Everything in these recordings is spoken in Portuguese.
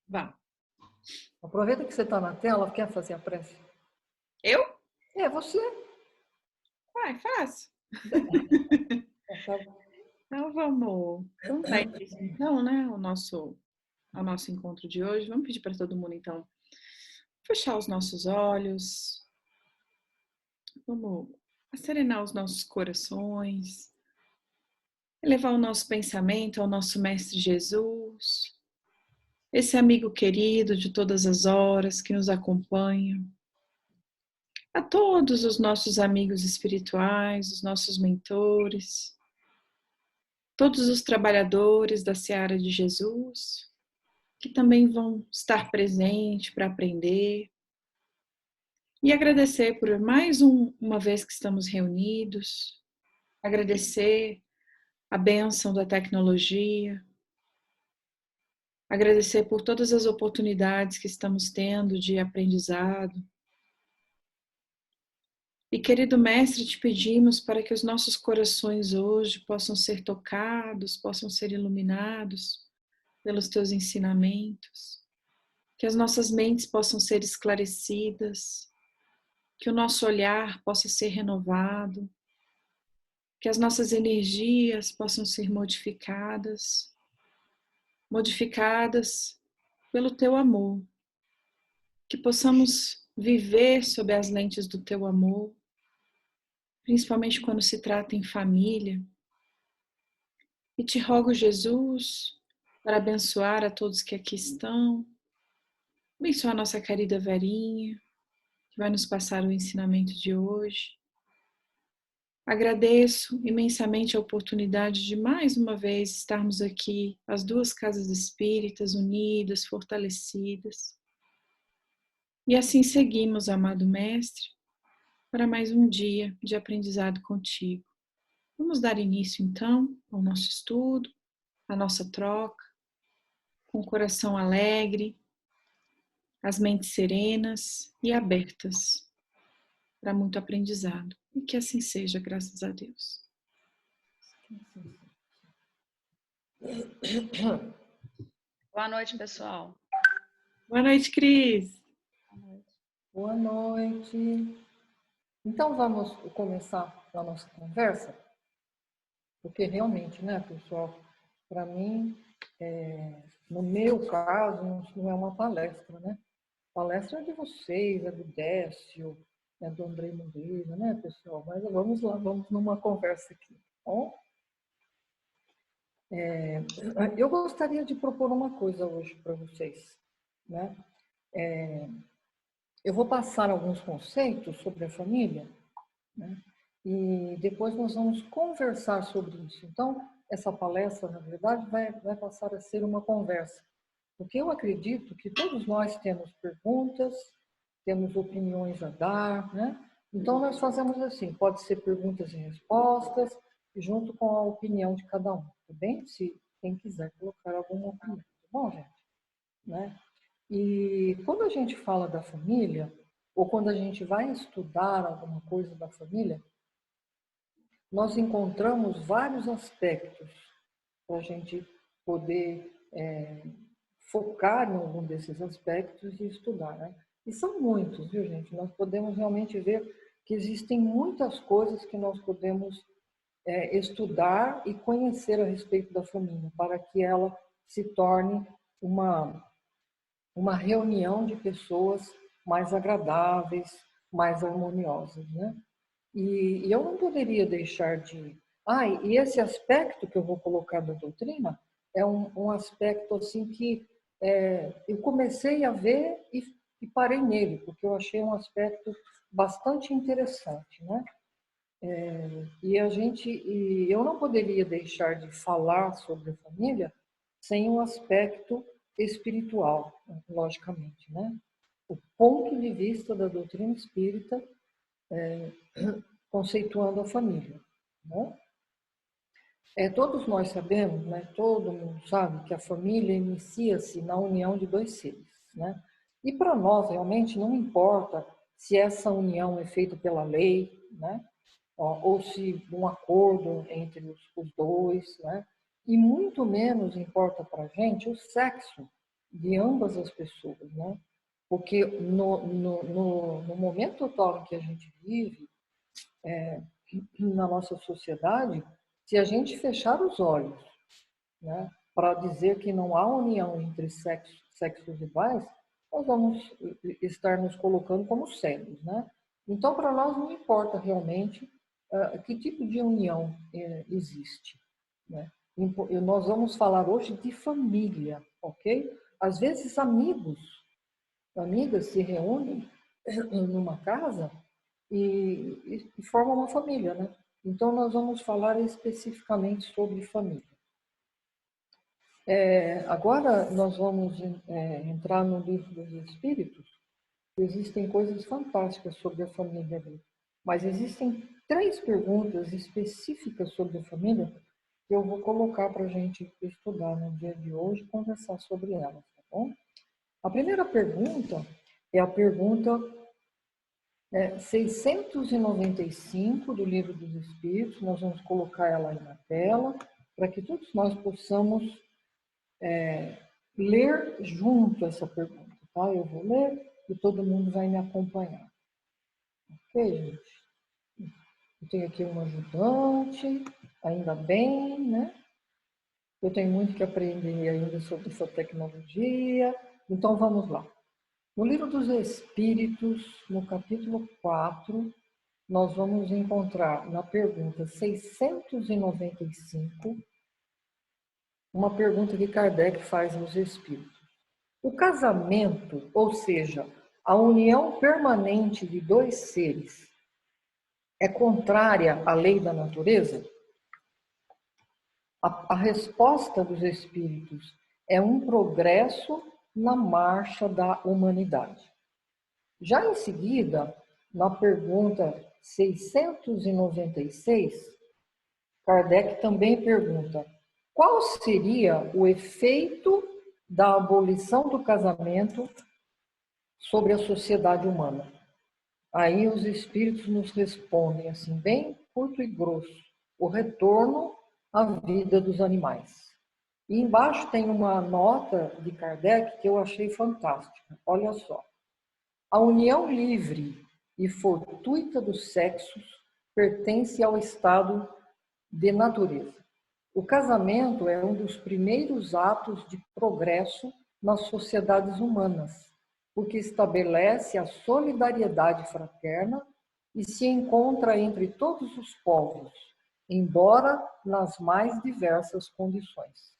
Vá. Aproveita que você está na tela, quer fazer a prece? Eu? É, você. Vai, faço. Tá bom. Então vamos dar início, então, né, ao nosso encontro de hoje. Vamos pedir para todo mundo, então, fechar os nossos olhos. Vamos serenar os nossos corações. Elevar o nosso pensamento ao nosso Mestre Jesus. Esse amigo querido de todas as horas que nos acompanha. A todos os nossos amigos espirituais, os nossos mentores. Todos os trabalhadores da Seara de Jesus, que também vão estar presentes para aprender. E agradecer por mais uma vez que estamos reunidos, agradecer a bênção da tecnologia, agradecer por todas as oportunidades que estamos tendo de aprendizado. E, querido Mestre, te pedimos para que os nossos corações hoje possam ser tocados, possam ser iluminados pelos teus ensinamentos. Que as nossas mentes possam ser esclarecidas, que o nosso olhar possa ser renovado, que as nossas energias possam ser modificadas pelo teu amor, que possamos viver sob as lentes do teu amor, principalmente quando se trata em família. E te rogo, Jesus, para abençoar a todos que aqui estão, abençoar a nossa querida Verinha, que vai nos passar o ensinamento de hoje. Agradeço imensamente a oportunidade de mais uma vez estarmos aqui, as duas casas espíritas unidas, fortalecidas. E assim seguimos, amado Mestre, para mais um dia de aprendizado contigo. Vamos dar início então ao nosso estudo, à nossa troca, com o coração alegre, as mentes serenas e abertas para muito aprendizado. E que assim seja, graças a Deus. Boa noite, pessoal. Boa noite, Cris. Boa noite. Então vamos começar a nossa conversa, porque realmente, né, pessoal, para mim, no meu caso, não é uma palestra, né? A palestra é de vocês, é do Décio, é do Andrei Moreira, né, pessoal? Mas vamos lá, vamos numa conversa aqui, tá bom? Eu gostaria de propor uma coisa hoje para vocês, né? Eu vou passar alguns conceitos sobre a família, né? E depois nós vamos conversar sobre isso. Então, essa palestra, na verdade, vai passar a ser uma conversa. Porque eu acredito que todos nós temos perguntas, temos opiniões a dar, né? Então, nós fazemos assim, pode ser perguntas e respostas, junto com a opinião de cada um, tá bem? Se quem quiser colocar alguma opinião, tá bom, gente? Né? E quando a gente fala da família, ou quando a gente vai estudar alguma coisa da família, nós encontramos vários aspectos para a gente poder focar em algum desses aspectos e estudar, né? E são muitos, viu, gente? Nós podemos realmente ver que existem muitas coisas que nós podemos estudar e conhecer a respeito da família, para que ela se torne uma reunião de pessoas mais agradáveis, mais harmoniosas, né? E eu não poderia deixar de... e esse aspecto que eu vou colocar da doutrina é um aspecto assim que eu comecei a ver e parei nele, porque eu achei um aspecto bastante interessante, né? E eu não poderia deixar de falar sobre a família sem um aspecto espiritual, logicamente, né? O ponto de vista da doutrina espírita conceituando a família, né? Todos nós sabemos, né? Todo mundo sabe que a família inicia-se na união de dois seres, né? E para nós realmente não importa se essa união é feita pela lei, né? Ou se um acordo entre os dois, né? e muito menos importa para a gente o sexo de ambas as pessoas, né? Porque no momento atual em que a gente vive, na nossa sociedade, se a gente fechar os olhos, né, para dizer que não há união entre sexos iguais, nós vamos estar nos colocando como cegos, né? Então, para nós não importa realmente que tipo de união existe, né? Nós vamos falar hoje de família, ok? Às vezes amigas se reúnem numa casa e formam uma família, né? Então, nós vamos falar especificamente sobre família. Agora, nós vamos entrar no livro dos Espíritos. Existem coisas fantásticas sobre a família ali. Mas existem 3 perguntas específicas sobre a família que eu vou colocar para a gente estudar no dia de hoje e conversar sobre elas, tá bom? A primeira pergunta é a pergunta 695 do Livro dos Espíritos. Nós vamos colocar ela aí na tela para que todos nós possamos ler junto essa pergunta, tá? Eu vou ler e todo mundo vai me acompanhar. Ok, gente? Eu tenho aqui um ajudante, ainda bem, né? Eu tenho muito que aprender ainda sobre essa tecnologia. Então, vamos lá. No Livro dos Espíritos, no capítulo 4, nós vamos encontrar na pergunta 695, uma pergunta que Kardec faz aos Espíritos. O casamento, ou seja, a união permanente de 2 seres, é contrária à lei da natureza? A resposta dos Espíritos é um progresso na marcha da humanidade. Já em seguida, na pergunta 696, Kardec também pergunta: qual seria o efeito da abolição do casamento sobre a sociedade humana? Aí os espíritos nos respondem assim, bem curto e grosso: o retorno à vida dos animais. E embaixo tem uma nota de Kardec que eu achei fantástica. Olha só. A união livre e fortuita dos sexos pertence ao estado de natureza. O casamento é um dos primeiros atos de progresso nas sociedades humanas, porque estabelece a solidariedade fraterna e se encontra entre todos os povos, embora nas mais diversas condições.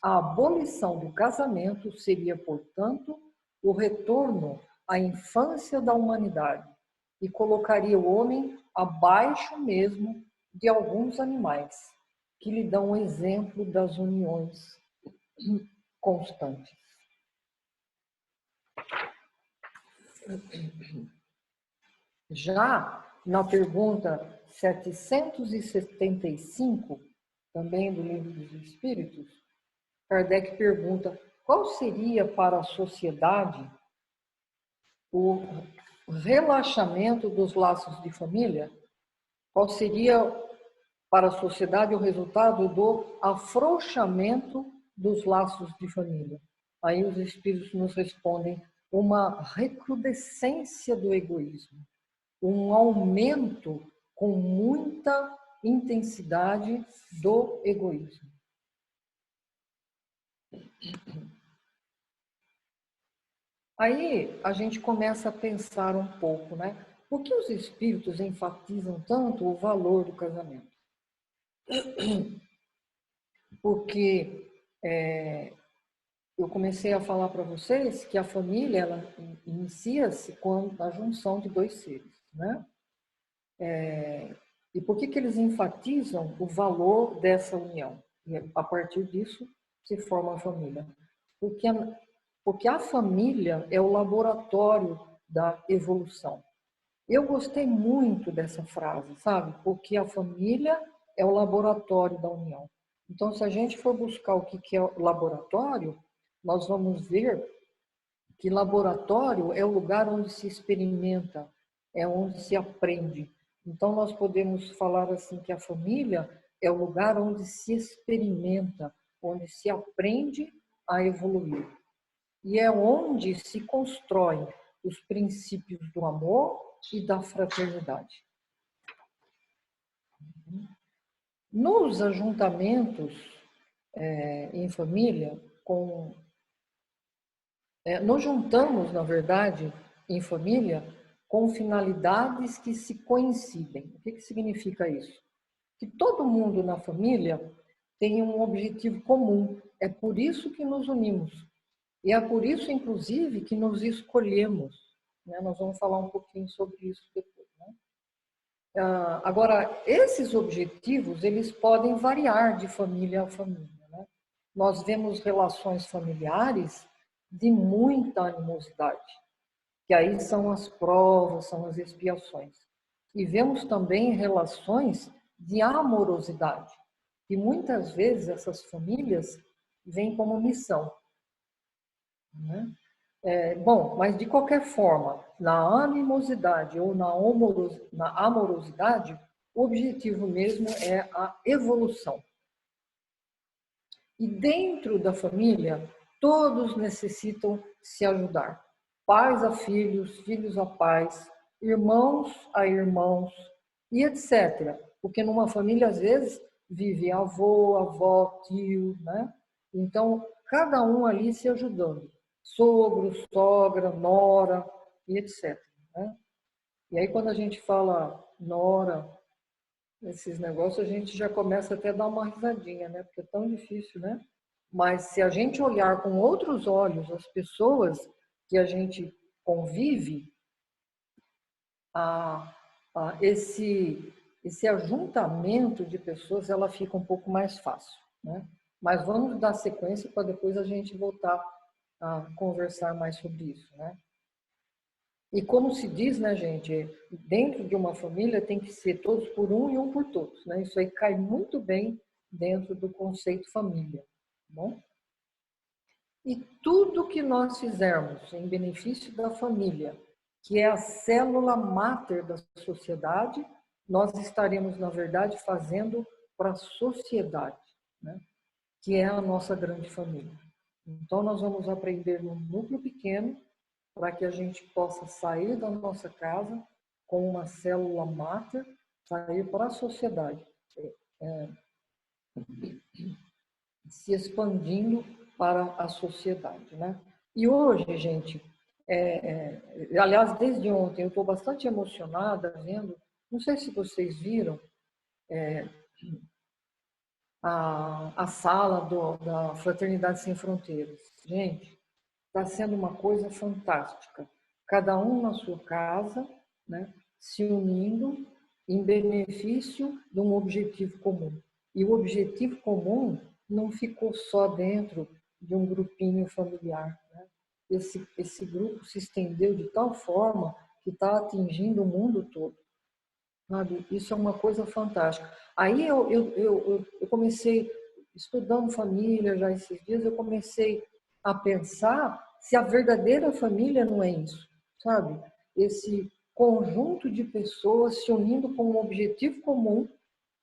A abolição do casamento seria, portanto, o retorno à infância da humanidade e colocaria o homem abaixo mesmo de alguns animais, que lhe dão o exemplo das uniões constantes. Já na pergunta 775, também do Livro dos Espíritos, Kardec pergunta: qual seria para a sociedade o relaxamento dos laços de família? Qual seria para a sociedade o resultado do afrouxamento dos laços de família? Aí os espíritos nos respondem: uma recrudescência do egoísmo, um aumento com muita intensidade do egoísmo. Aí a gente começa a pensar um pouco, né? Por que os espíritos enfatizam tanto o valor do casamento? Porque eu comecei a falar para vocês que a família ela inicia-se com a junção de 2 seres, né? E por que eles enfatizam o valor dessa união? E a partir disso se forma a família. Porque a família é o laboratório da evolução. Eu gostei muito dessa frase, sabe? Porque a família é o laboratório da união. Então, se a gente for buscar o que é o laboratório, nós vamos ver que laboratório é o lugar onde se experimenta, é onde se aprende. Então, nós podemos falar assim que a família é o lugar onde se experimenta, onde se aprende a evoluir. E é onde se constroem os princípios do amor e da fraternidade. Nos ajuntamentos em família, nos juntamos, na verdade, em família, com finalidades que se coincidem. O que significa isso? Que todo mundo na família tem um objetivo comum. É por isso que nos unimos. E é por isso, inclusive, que nos escolhemos. Nós vamos falar um pouquinho sobre isso depois. Agora, esses objetivos, eles podem variar de família a família. Nós vemos relações familiares de muita animosidade, que aí são as provas, são as expiações. E vemos também relações de amorosidade, que muitas vezes essas famílias vêm como missão. Bom, mas de qualquer forma, na animosidade ou na amorosidade, o objetivo mesmo é a evolução. E dentro da família, todos necessitam se ajudar. Pais a filhos, filhos a pais, irmãos a irmãos e etc. Porque numa família, às vezes, vive avô, avó, tio, né? Então, cada um ali se ajudando. Sogro, sogra, nora e etc. Né? E aí, quando a gente fala nora, esses negócios, a gente já começa até a dar uma risadinha, né? Porque é tão difícil, né? Mas se a gente olhar com outros olhos as pessoas que a gente convive, esse ajuntamento de pessoas, ela fica um pouco mais fácil, né? Mas vamos dar sequência para depois a gente voltar a conversar mais sobre isso, né? E como se diz, né, gente, dentro de uma família tem que ser todos por um e um por todos, né? Isso aí cai muito bem dentro do conceito família, tá bom? E tudo que nós fizermos em benefício da família, que é a célula máter da sociedade, nós estaremos, na verdade, fazendo para a sociedade, né? Que é a nossa grande família. Então, nós vamos aprender num núcleo pequeno, para que a gente possa sair da nossa casa com uma célula máter, sair para a sociedade, se expandindo para a sociedade, né? E hoje, gente, aliás, desde ontem, eu estou bastante emocionada vendo, não sei se vocês viram, a sala da Fraternidade Sem Fronteiras. Gente, está sendo uma coisa fantástica. Cada um na sua casa, né, se unindo em benefício de um objetivo comum. E o objetivo comum não ficou só dentro de um grupinho familiar, né? Esse grupo se estendeu de tal forma que está atingindo o mundo todo. Sabe? Isso é uma coisa fantástica. Aí eu comecei, estudando família já esses dias, eu comecei a pensar se a verdadeira família não é isso, sabe? Esse conjunto de pessoas se unindo com um objetivo comum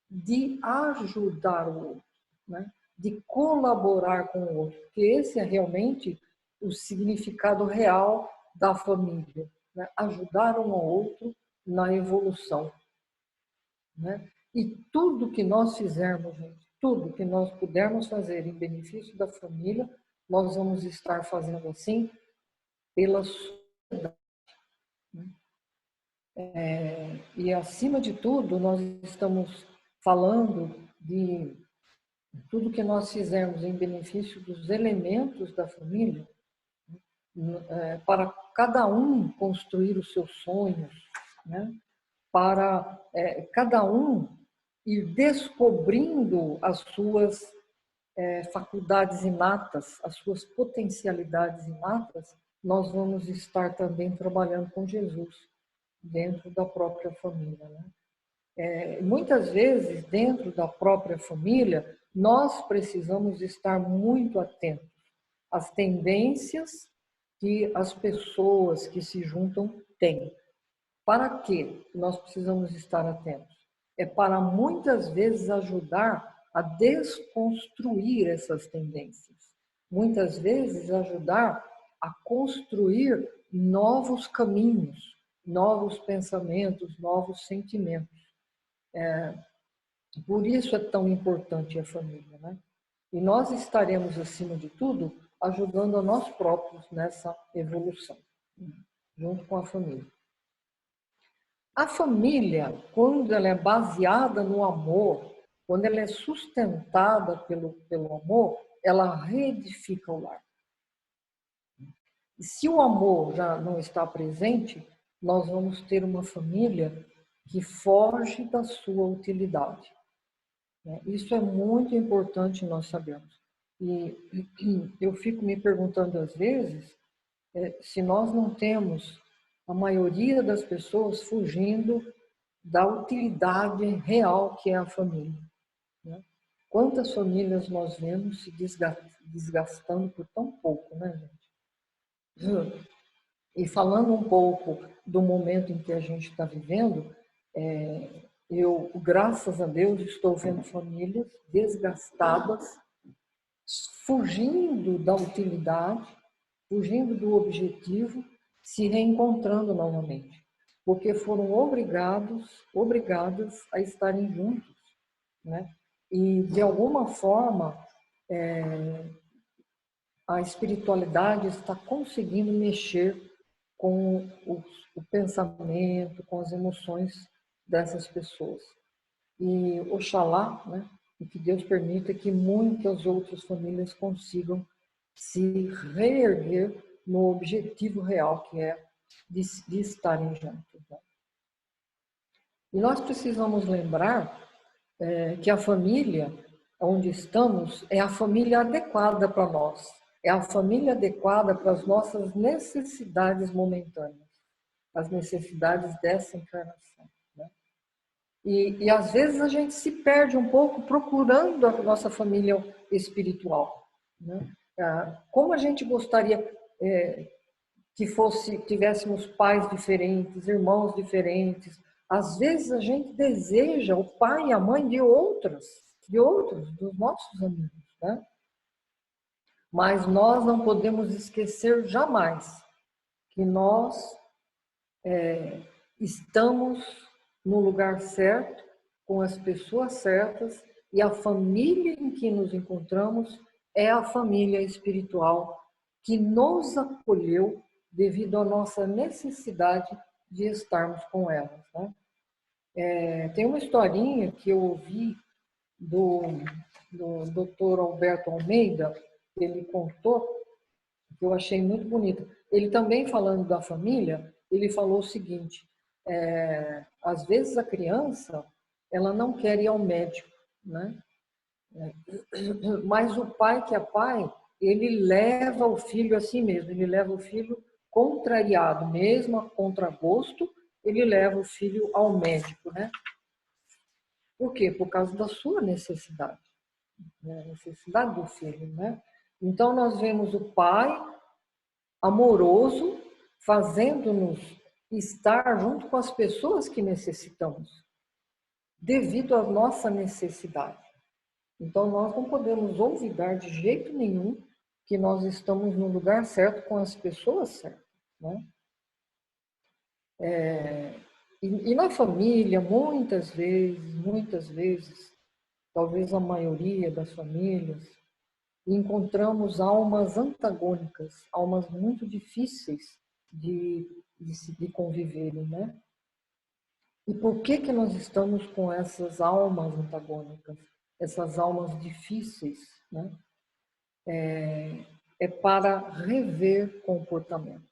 de ajudar o outro, né? De colaborar com o outro, porque esse é realmente o significado real da família, né? Ajudar um ao outro na evolução, né? E tudo que nós fizermos, gente, tudo que nós pudermos fazer em benefício da família, nós vamos estar fazendo assim pela sociedade. E, acima de tudo, nós estamos falando de tudo que nós fizermos em benefício dos elementos da família, para cada um construir os seus sonhos, né? Para cada um ir descobrindo as suas faculdades inatas, as suas potencialidades inatas, nós vamos estar também trabalhando com Jesus dentro da própria família, né? Muitas vezes, dentro da própria família, nós precisamos estar muito atentos às tendências que as pessoas que se juntam têm. Para que nós precisamos estar atentos? é para muitas vezes ajudar a desconstruir essas tendências. Muitas vezes ajudar a construir novos caminhos, novos pensamentos, novos sentimentos. Por isso é tão importante a família, né? E nós estaremos, acima de tudo, ajudando a nós próprios nessa evolução, junto com a família. A família, quando ela é baseada no amor, quando ela é sustentada pelo amor, ela reedifica o lar. E se o amor já não está presente, nós vamos ter uma família que foge da sua utilidade. Isso é muito importante nós sabermos. E eu fico me perguntando às vezes se nós não temos a maioria das pessoas fugindo da utilidade real que é a família. Quantas famílias nós vemos se desgastando por tão pouco, né, gente? E falando um pouco do momento em que a gente está vivendo, eu, graças a Deus, estou vendo famílias desgastadas, fugindo da utilidade, fugindo do objetivo, se reencontrando novamente, porque foram obrigadas a estarem juntos, né? E, de alguma forma, a espiritualidade está conseguindo mexer com o pensamento, com as emoções dessas pessoas. E oxalá, né, e que Deus permita que muitas outras famílias consigam se reerguer no objetivo real, que é de estarem juntos. Né? E nós precisamos lembrar que a família onde estamos é a família adequada para nós, é a família adequada para as nossas necessidades momentâneas, as necessidades dessa encarnação. Né? E às vezes a gente se perde um pouco procurando a nossa família espiritual. Né? Como a gente gostaria que tivéssemos pais diferentes, irmãos diferentes. Às vezes a gente deseja o pai e a mãe de outros, dos nossos amigos, né? Mas nós não podemos esquecer jamais que nós estamos no lugar certo, com as pessoas certas, e a família em que nos encontramos é a família espiritual que nos acolheu devido à nossa necessidade de estarmos com elas. Né? Tem uma historinha que eu ouvi do Dr. Alberto Almeida, que ele contou, que eu achei muito bonita. Ele também, falando da família, ele falou o seguinte: às vezes a criança ela não quer ir ao médico, né? Mas o pai que é pai, ele leva o filho assim mesmo, ele leva o filho contrariado, mesmo a contragosto, ele leva o filho ao médico, né? Por quê? Por causa da sua necessidade, né? A necessidade do filho, né? Então nós vemos o pai amoroso fazendo-nos estar junto com as pessoas que necessitamos, devido à nossa necessidade. Então nós não podemos olvidar de jeito nenhum que nós estamos no lugar certo com as pessoas certas, né? E na família, muitas vezes, talvez a maioria das famílias, encontramos almas antagônicas, almas muito difíceis de conviverem, né? E por que nós estamos com essas almas antagônicas, essas almas difíceis, né? É para rever comportamentos,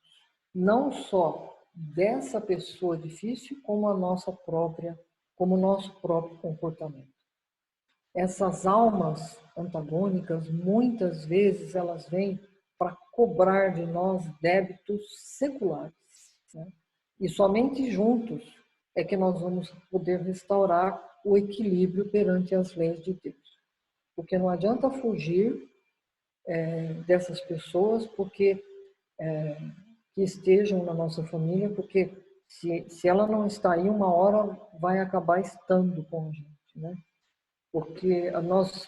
não só dessa pessoa difícil, como como o nosso próprio comportamento. Essas almas antagônicas, muitas vezes, elas vêm para cobrar de nós débitos seculares, né? E somente juntos é que nós vamos poder restaurar o equilíbrio perante as leis de Deus. Porque não adianta fugir dessas pessoas que estejam na nossa família, porque se ela não está aí, uma hora vai acabar estando com a gente, né? Porque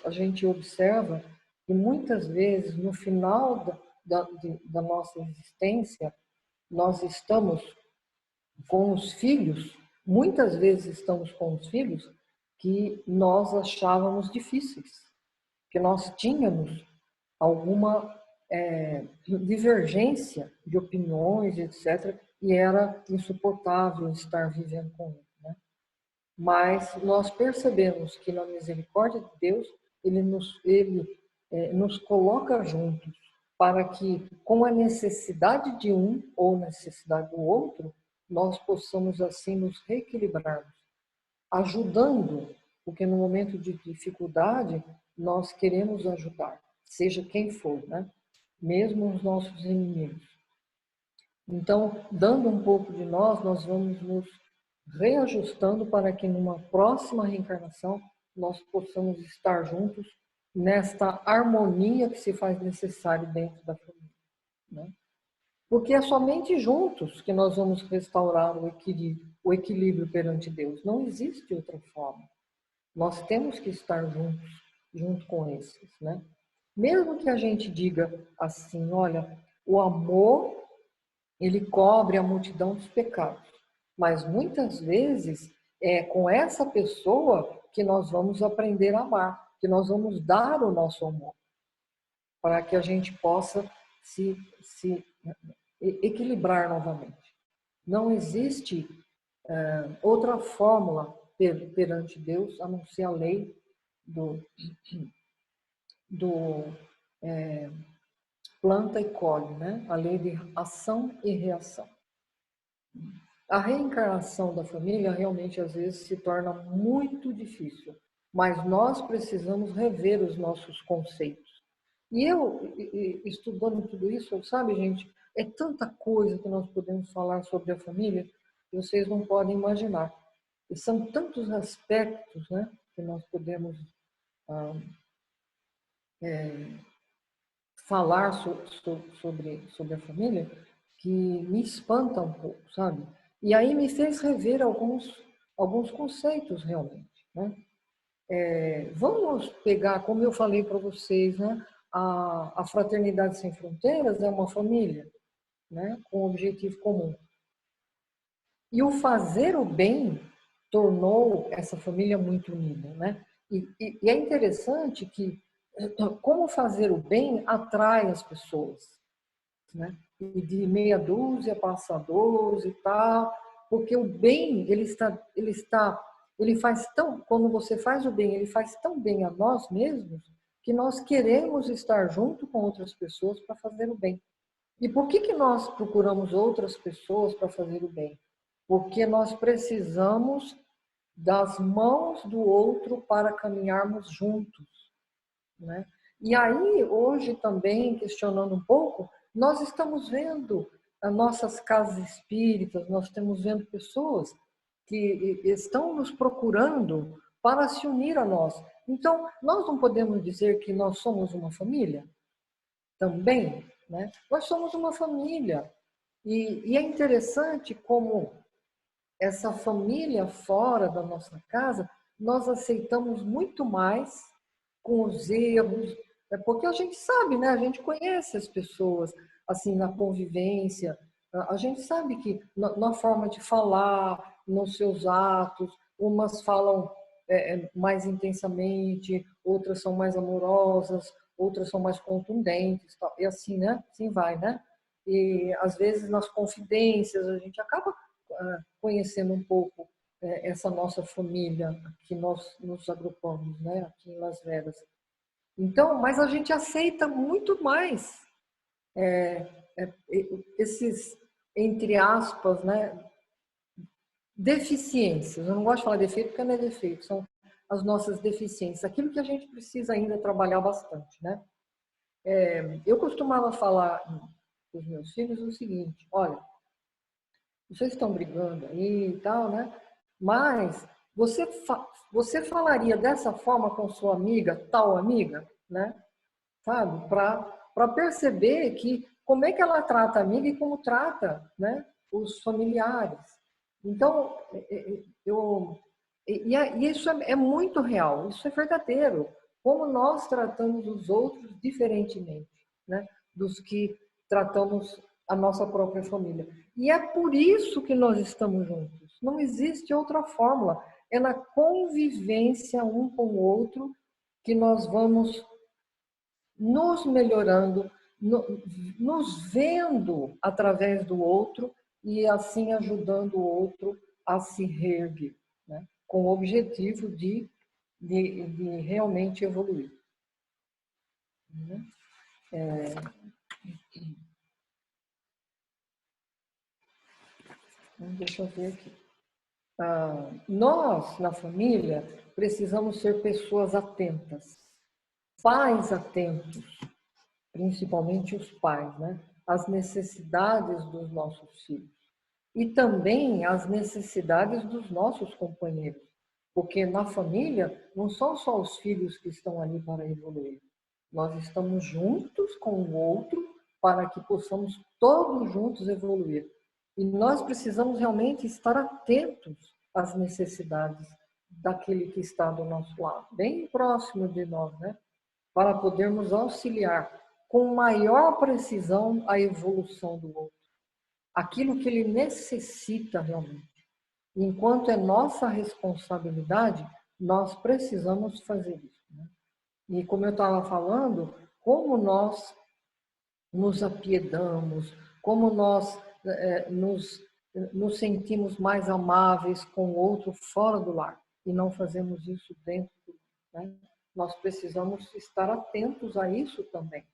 a gente observa que muitas vezes, no final da nossa existência, nós estamos com os filhos, muitas vezes estamos com os filhos que nós achávamos difíceis, que nós tínhamos alguma divergência de opiniões, etc., e era insuportável estar vivendo com ele, né? Mas nós percebemos que na misericórdia de Deus, ele nos coloca juntos para que, com a necessidade de um ou necessidade do outro, nós possamos assim nos reequilibrarmos, ajudando, porque no momento de dificuldade nós queremos ajudar, seja quem for, né? Mesmo os nossos inimigos. Então, dando um pouco de nós vamos nos reajustando para que numa próxima reencarnação nós possamos estar juntos nesta harmonia que se faz necessária dentro da família, né? Porque é somente juntos que nós vamos restaurar o equilíbrio perante Deus. Não existe outra forma. Nós temos que estar juntos, junto com esses, né? Mesmo que a gente diga assim, olha, o amor, ele cobre a multidão dos pecados. Mas muitas vezes é com essa pessoa que nós vamos aprender a amar, que nós vamos dar o nosso amor, para que a gente possa se equilibrar novamente. Não existe outra fórmula perante Deus a não ser a lei do planta e colhe, né? A lei de ação e reação. A reencarnação da família realmente às vezes se torna muito difícil, mas nós precisamos rever os nossos conceitos. E eu, estudando tudo isso, sabe, gente, é tanta coisa que nós podemos falar sobre a família que vocês não podem imaginar. E são tantos aspectos, né, que nós podemos falar sobre a família que me espanta um pouco, sabe? E aí me fez rever alguns conceitos realmente, né? Vamos pegar, como eu falei para vocês, né? A Fraternidade Sem Fronteiras é uma família, né? Com um objetivo comum. E o fazer o bem tornou essa família muito unida, né? E é interessante que como fazer o bem atrai as pessoas, né? E de meia dúzia passa a 12 e tal, porque o bem, ele faz tão, quando você faz o bem, ele faz tão bem a nós mesmos, que nós queremos estar junto com outras pessoas para fazer o bem. E por que nós procuramos outras pessoas para fazer o bem? Porque nós precisamos das mãos do outro para caminharmos juntos, né? E aí, hoje também, questionando um pouco, nós estamos vendo as nossas casas espíritas, nós estamos vendo pessoas que estão nos procurando para se unir a nós. Então, nós não podemos dizer que nós somos uma família? Também, né? Nós somos uma família. E é interessante como essa família fora da nossa casa, nós aceitamos muito mais com os erros, porque a gente sabe, né? A gente conhece as pessoas, assim, na convivência, a gente sabe que na forma de falar, nos seus atos, umas falam mais intensamente, outras são mais amorosas, outras são mais contundentes, e assim, né? Assim vai, né? E às vezes nas confidências a gente acaba conhecendo um pouco essa nossa família que nós nos agrupamos, né? Aqui em Las Vegas. Então, mas a gente aceita muito mais esses, entre aspas, né, deficiências. Eu não gosto de falar defeito porque não é defeito, são as nossas deficiências. Aquilo que a gente precisa ainda trabalhar bastante, né? Eu costumava falar para os meus filhos o seguinte: olha, vocês estão brigando aí e tal, né? Mas você falaria dessa forma com sua amiga, tal amiga, né? Sabe? Para perceber que como é que ela trata a amiga e como trata, né, os familiares. Então, isso é muito real, isso é verdadeiro. Como nós tratamos os outros diferentemente, né, dos que tratamos a nossa própria família. E é por isso que nós estamos juntos. Não existe outra fórmula. É na convivência um com o outro que nós vamos nos melhorando, nos vendo através do outro e assim ajudando o outro a se reerguer, né? Com o objetivo de realmente evoluir. Deixa eu ver aqui. Nós, na família, precisamos ser pessoas atentas, pais atentos, principalmente os pais, né? Às necessidades dos nossos filhos e também às necessidades dos nossos companheiros, porque na família não são só os filhos que estão ali para evoluir. Nós estamos juntos com o outro para que possamos todos juntos evoluir. E nós precisamos realmente estar atentos às necessidades daquele que está do nosso lado, bem próximo de nós, né? Para podermos auxiliar com maior precisão a evolução do outro, aquilo que ele necessita realmente. Enquanto é nossa responsabilidade, nós precisamos fazer isso, né? E como eu estava falando, como nós nos apiedamos, como nós nos sentimos mais amáveis com o outro fora do lar e não fazemos isso dentro do lar, né? Nós precisamos estar atentos a isso também,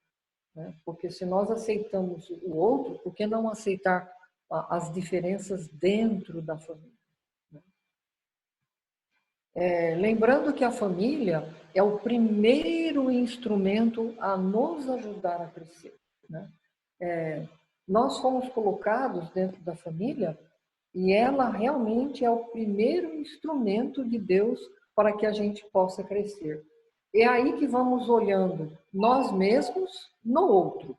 né? Porque se nós aceitamos o outro, por que não aceitar as diferenças dentro da família? Lembrando que a família é o primeiro instrumento a nos ajudar a crescer, né? Nós fomos colocados dentro da família e ela realmente é o primeiro instrumento de Deus para que a gente possa crescer. É aí que vamos olhando nós mesmos no outro,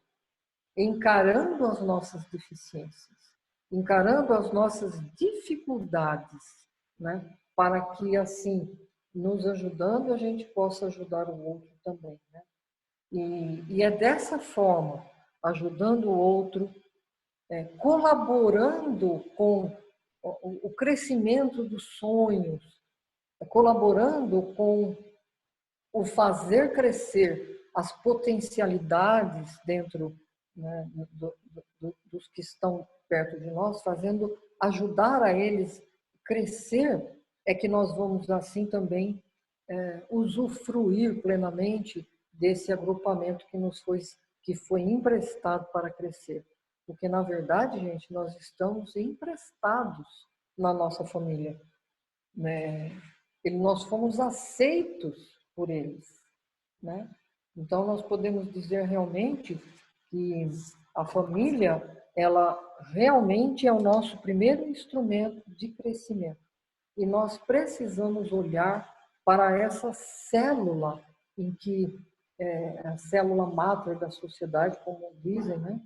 encarando as nossas deficiências, encarando as nossas dificuldades, né? Para que assim, nos ajudando, a gente possa ajudar o outro também, né? E é dessa forma, ajudando o outro, colaborando com o crescimento dos sonhos, colaborando com o fazer crescer as potencialidades dentro, né, dos que estão perto de nós, fazendo ajudar a eles crescer, é que nós vamos assim também usufruir plenamente desse agrupamento que foi emprestado para crescer. Porque, na verdade, gente, nós estamos emprestados na nossa família, né? Nós fomos aceitos por eles, né? Então, nós podemos dizer realmente que a família, ela realmente é o nosso primeiro instrumento de crescimento. E nós precisamos olhar para essa célula em que a célula máter da sociedade, como dizem, né?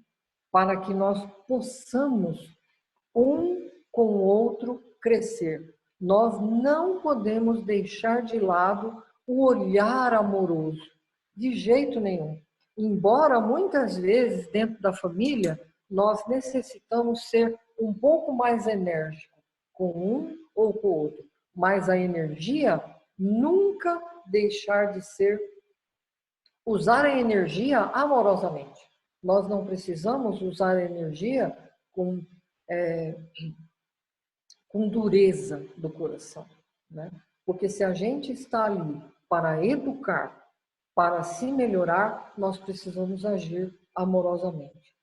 Para que nós possamos um com o outro crescer. Nós não podemos deixar de lado o olhar amoroso, de jeito nenhum. Embora muitas vezes dentro da família nós necessitamos ser um pouco mais enérgico com um ou com o outro, mas a energia nunca deixar de ser usar a energia amorosamente. Nós não precisamos usar a energia com dureza do coração, né? Porque se a gente está ali para educar, para se melhorar, nós precisamos agir amorosamente.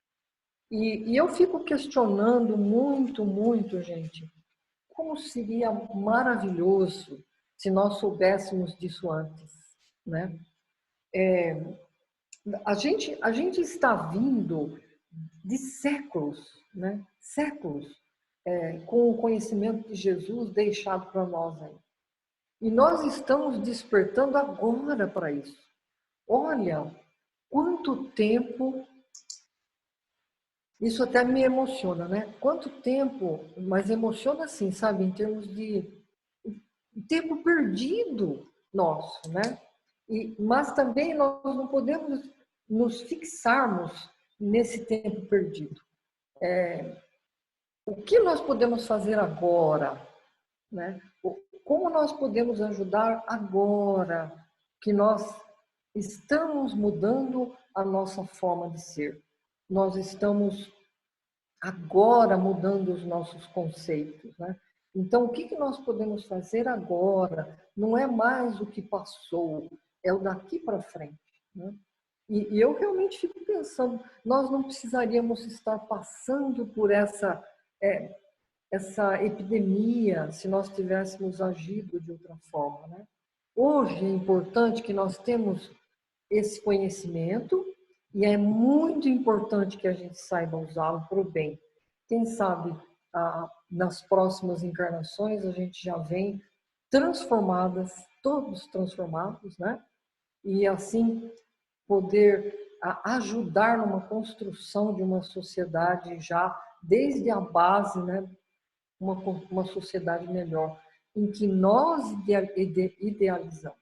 E eu fico questionando muito, muito, gente, como seria maravilhoso se nós soubéssemos disso antes, né? A gente está vindo de séculos, né? Séculos, com o conhecimento de Jesus deixado para nós aí. E nós estamos despertando agora para isso. Olha, quanto tempo Isso até me emociona, né? Quanto tempo, mas emociona assim, sabe, em termos de tempo perdido nosso, né? Mas também nós não podemos nos fixarmos nesse tempo perdido. O que nós podemos fazer agora, né? Como nós podemos ajudar agora que nós estamos mudando a nossa forma de ser? Nós estamos agora mudando os nossos conceitos, né? Então, o que nós podemos fazer agora? Não é mais o que passou, é o daqui para frente, né? E eu realmente fico pensando, nós não precisaríamos estar passando por essa epidemia se nós tivéssemos agido de outra forma, né? Hoje é importante que nós temos esse conhecimento e é muito importante que a gente saiba usá-lo para o bem. Quem sabe nas próximas encarnações a gente já vem transformadas, todos transformados, né? E assim poder ajudar numa construção de uma sociedade já desde a base, né? Uma sociedade melhor, em que nós idealizamos,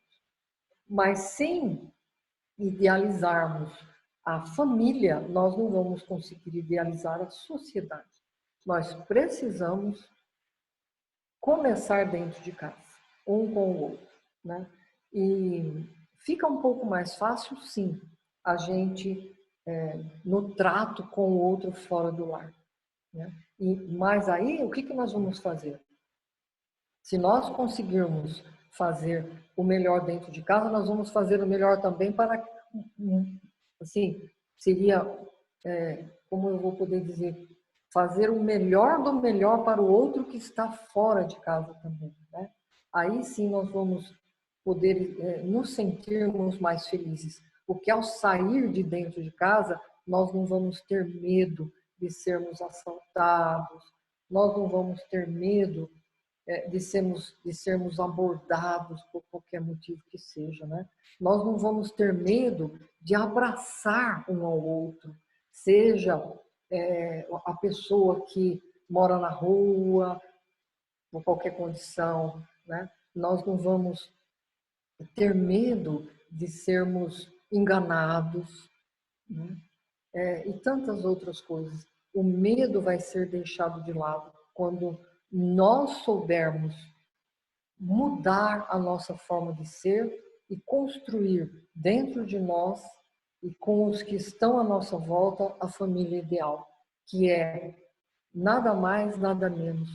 mas sem idealizarmos a família, nós não vamos conseguir idealizar a sociedade. Nós precisamos começar dentro de casa, um com o outro, né? E fica um pouco mais fácil, sim, a gente no trato com o outro fora do lar, né? Mas aí, o que nós vamos fazer? Se nós conseguirmos fazer o melhor dentro de casa, nós vamos fazer o melhor também para, assim, seria, como eu vou poder dizer, fazer o melhor do melhor para o outro que está fora de casa também, né? Aí sim nós vamos poder nos sentirmos mais felizes, porque ao sair de dentro de casa, nós não vamos ter medo de sermos assaltados, nós não vamos ter medo de sermos abordados por qualquer motivo que seja, né? Nós não vamos ter medo de abraçar um ao outro, seja a pessoa que mora na rua, por qualquer condição, né? Nós não vamos ter medo de sermos enganados, né? E tantas outras coisas. O medo vai ser deixado de lado quando nós soubermos mudar a nossa forma de ser e construir dentro de nós e com os que estão à nossa volta a família ideal, que é nada mais, nada menos,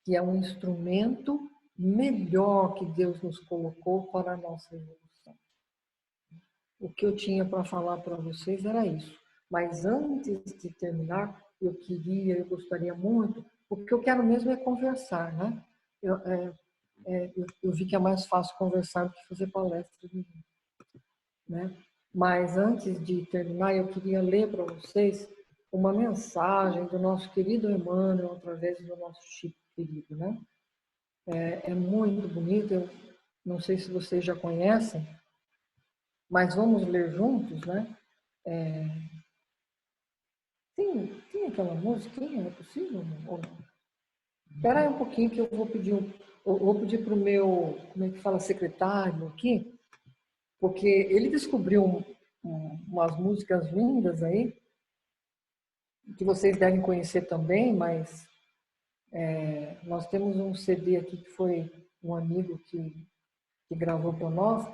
que é um instrumento melhor que Deus nos colocou para a nossa evolução. O que eu tinha para falar para vocês era isso. Mas antes de terminar, eu gostaria muito, o que eu quero mesmo é conversar, né? Eu vi que é mais fácil conversar do que fazer palestra, né? Mas antes de terminar, eu queria ler para vocês uma mensagem do nosso querido Emmanuel, através do nosso Chico querido, né? É muito bonito, eu não sei se vocês já conhecem, mas vamos ler juntos, né? Tem aquela musiquinha, é possível? Ou não? Espera aí um pouquinho que eu vou pedir para o meu, como é que fala, secretário aqui, porque ele descobriu umas músicas lindas aí, que vocês devem conhecer também, mas nós temos um CD aqui que foi um amigo que gravou para nós,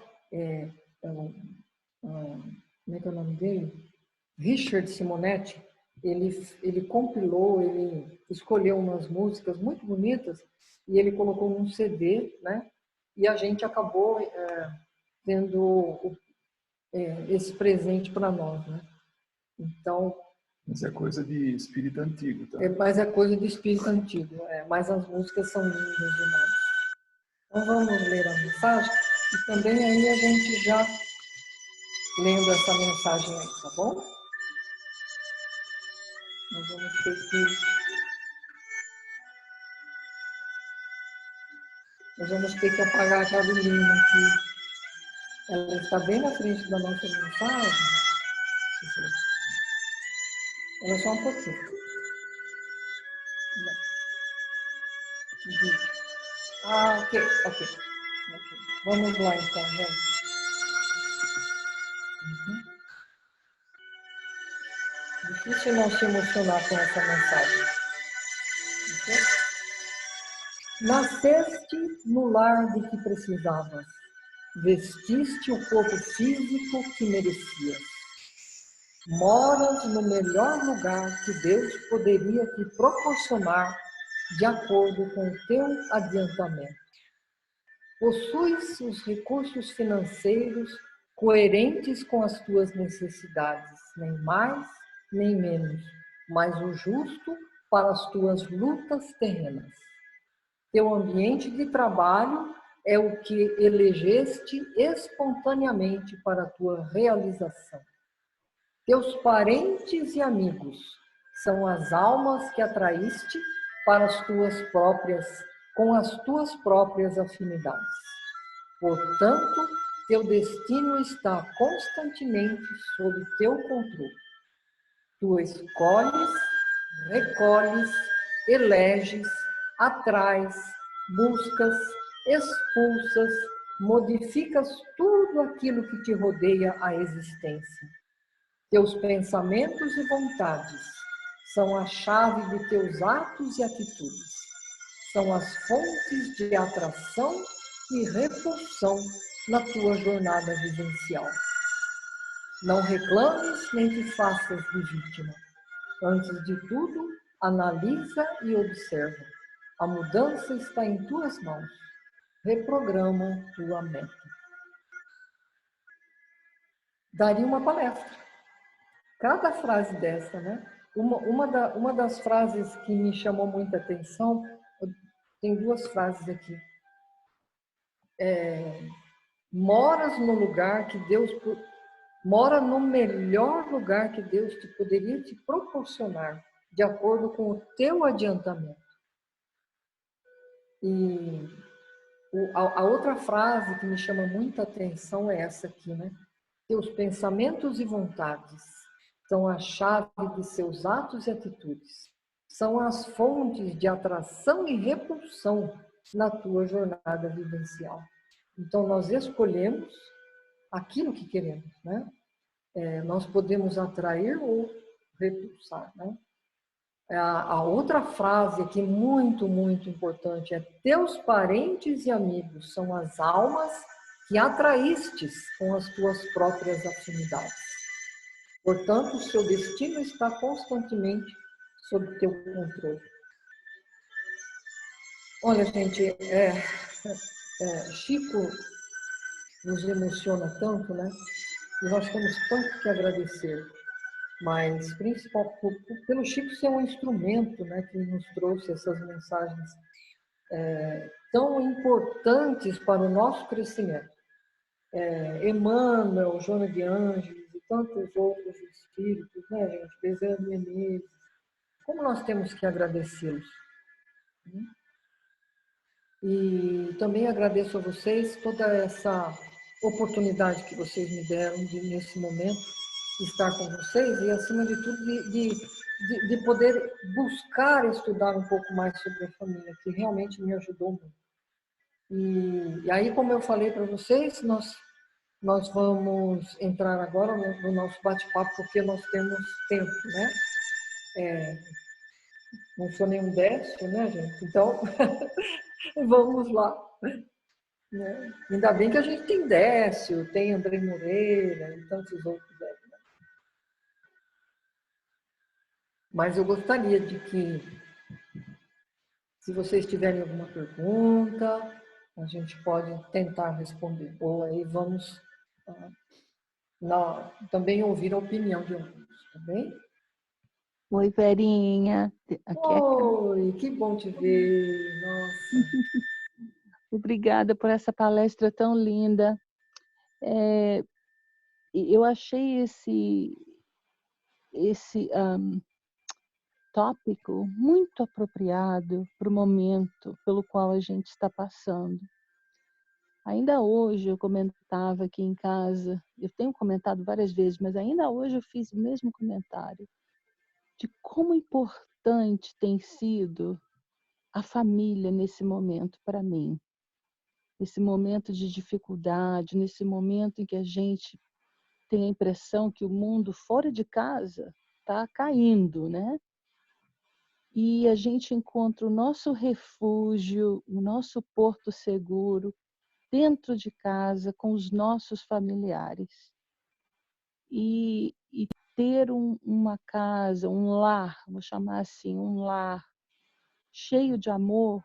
como é que é o nome dele? Richard Simonetti. Ele compilou, ele escolheu umas músicas muito bonitas e ele colocou num CD, né? E a gente acabou tendo esse presente para nós, né? Então, mas é coisa de espírito antigo, tá? Mas é coisa de espírito antigo, mas as músicas são lindas demais. Então vamos ler a mensagem e também aí a gente já lendo essa mensagem aí, tá bom? Nós vamos ter que apagar a Carolina aqui. Ela está bem na frente da nossa mensagem. Olha só um pouquinho. Ok. Vamos lá então, gente. Difícil não se emocionar com essa mensagem. Okay? Nasceste no lar de que precisavas. Vestiste o corpo físico que merecias. Moras no melhor lugar que Deus poderia te proporcionar de acordo com o teu adiantamento. Possuis os recursos financeiros coerentes com as tuas necessidades, nem mais, nem menos, mas o justo para as tuas lutas terrenas. Teu ambiente de trabalho é o que elegeste espontaneamente para a tua realização. Teus parentes e amigos são as almas que atraíste para as tuas próprias, com as tuas próprias afinidades. Portanto, teu destino está constantemente sob teu controle. Tu escolhes, recolhes, eleges, atrais, buscas, expulsas, modificas tudo aquilo que te rodeia a existência. Teus pensamentos e vontades são a chave de teus atos e atitudes. São as fontes de atração e repulsão na tua jornada vivencial. Não reclames nem te faças de vítima. Antes de tudo, analisa e observa. A mudança está em tuas mãos. Reprograma tua meta. Daria uma palestra. Cada frase dessa, né? Uma das frases que me chamou muita atenção, tem duas frases aqui. Moras no lugar que Deus... Mora no melhor lugar que Deus poderia te proporcionar, de acordo com o teu adiantamento. E a outra frase que me chama muita atenção é essa aqui, né? Teus pensamentos e vontades são a chave de seus atos e atitudes. São as fontes de atração e repulsão na tua jornada vivencial. Então, nós escolhemos aquilo que queremos, né? Nós podemos atrair ou repulsar, né? A outra frase aqui, muito, muito importante, é: teus parentes e amigos são as almas que atraístes com as tuas próprias afinidades. Portanto, o seu destino está constantemente sob teu controle. Olha, gente, Chico nos emociona tanto, né? E nós temos tanto que agradecer. Mas, principalmente, pelo Chico ser um instrumento, né, que nos trouxe essas mensagens tão importantes para o nosso crescimento. Emmanuel, Joana de Ângeles e tantos outros espíritos, né, gente? Bezerra de Menezes. Como nós temos que agradecê-los? E também agradeço a vocês toda essa oportunidade que vocês me deram de, nesse momento, estar com vocês e, acima de tudo, de poder buscar estudar um pouco mais sobre a família, que realmente me ajudou muito. E aí, como eu falei para vocês, nós vamos entrar agora no nosso bate-papo, porque nós temos tempo, né? Não sou nenhum décio, né, gente? Então, vamos lá. Né? Ainda bem que a gente tem Décio, tem André Moreira e tantos outros aí. Né? Mas eu gostaria de que, se vocês tiverem alguma pergunta, a gente pode tentar responder. Ou aí vamos também ouvir a opinião de alguns, tá bem? Oi, Verinha. Aqui Oi, que bom te ver. Nossa. Obrigada por essa palestra tão linda. Eu achei esse tópico muito apropriado para o momento pelo qual a gente está passando. Ainda hoje eu comentava aqui em casa, eu tenho comentado várias vezes, mas ainda hoje eu fiz o mesmo comentário. de como importante tem sido a família nesse momento para mim. Nesse momento de dificuldade, nesse momento em que a gente tem a impressão que o mundo fora de casa está caindo, né? E a gente encontra o nosso refúgio, o nosso porto seguro dentro de casa com os nossos familiares. E ter uma casa, um lar, vou chamar assim, um lar cheio de amor,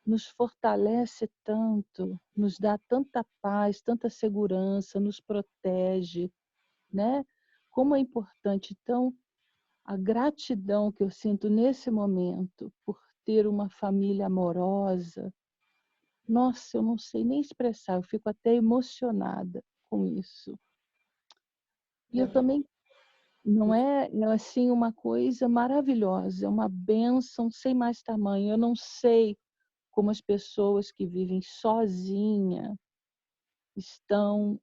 nos fortalece tanto, nos dá tanta paz, tanta segurança, nos protege, né? Como é importante. Então, a gratidão que eu sinto nesse momento por ter uma família amorosa, nossa, eu não sei nem expressar, eu fico até emocionada com isso. E eu também, não é assim uma coisa maravilhosa, é uma bênção sem mais tamanho. Eu não sei como as pessoas que vivem sozinha estão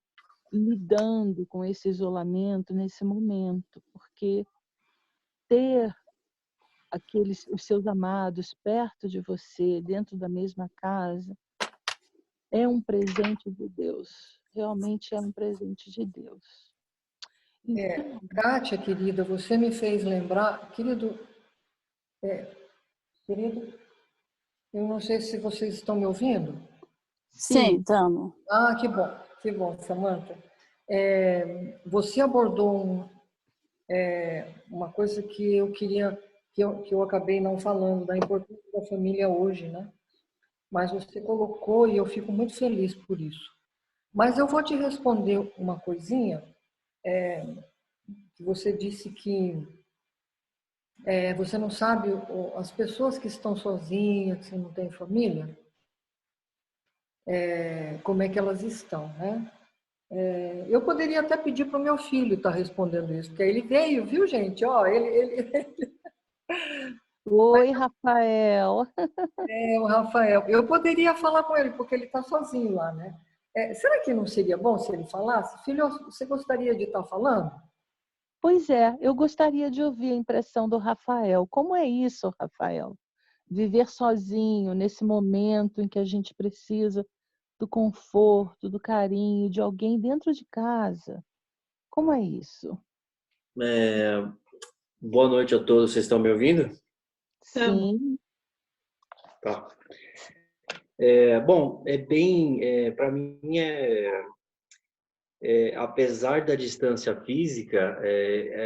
lidando com esse isolamento nesse momento, porque ter os seus amados perto de você, dentro da mesma casa, é um presente de Deus. Realmente é um presente de Deus. Então, Kátia, querida, você me fez lembrar, querido, eu não sei se vocês estão me ouvindo. Sim, estamos. Ah, que bom, Samantha. Você abordou uma coisa que eu queria, que eu acabei não falando, da importância da família hoje, né? Mas você colocou e eu fico muito feliz por isso. Mas eu vou te responder uma coisinha, que você disse que você não sabe, as pessoas que estão sozinhas, que não têm família, como é que elas estão, né? Eu poderia até pedir para o meu filho estar respondendo isso, porque ele veio, viu, gente? Ó, oi, Rafael. o Rafael. Eu poderia falar com ele, porque ele está sozinho lá, né? Será que não seria bom se ele falasse? Filho, você gostaria de estar falando? Pois é, eu gostaria de ouvir a impressão do Rafael. Como é isso, Rafael? Viver sozinho nesse momento em que a gente precisa do conforto, do carinho de alguém dentro de casa. Como é isso? Boa noite a todos, vocês estão me ouvindo? Sim. Tá. Bom, para mim apesar da distância física,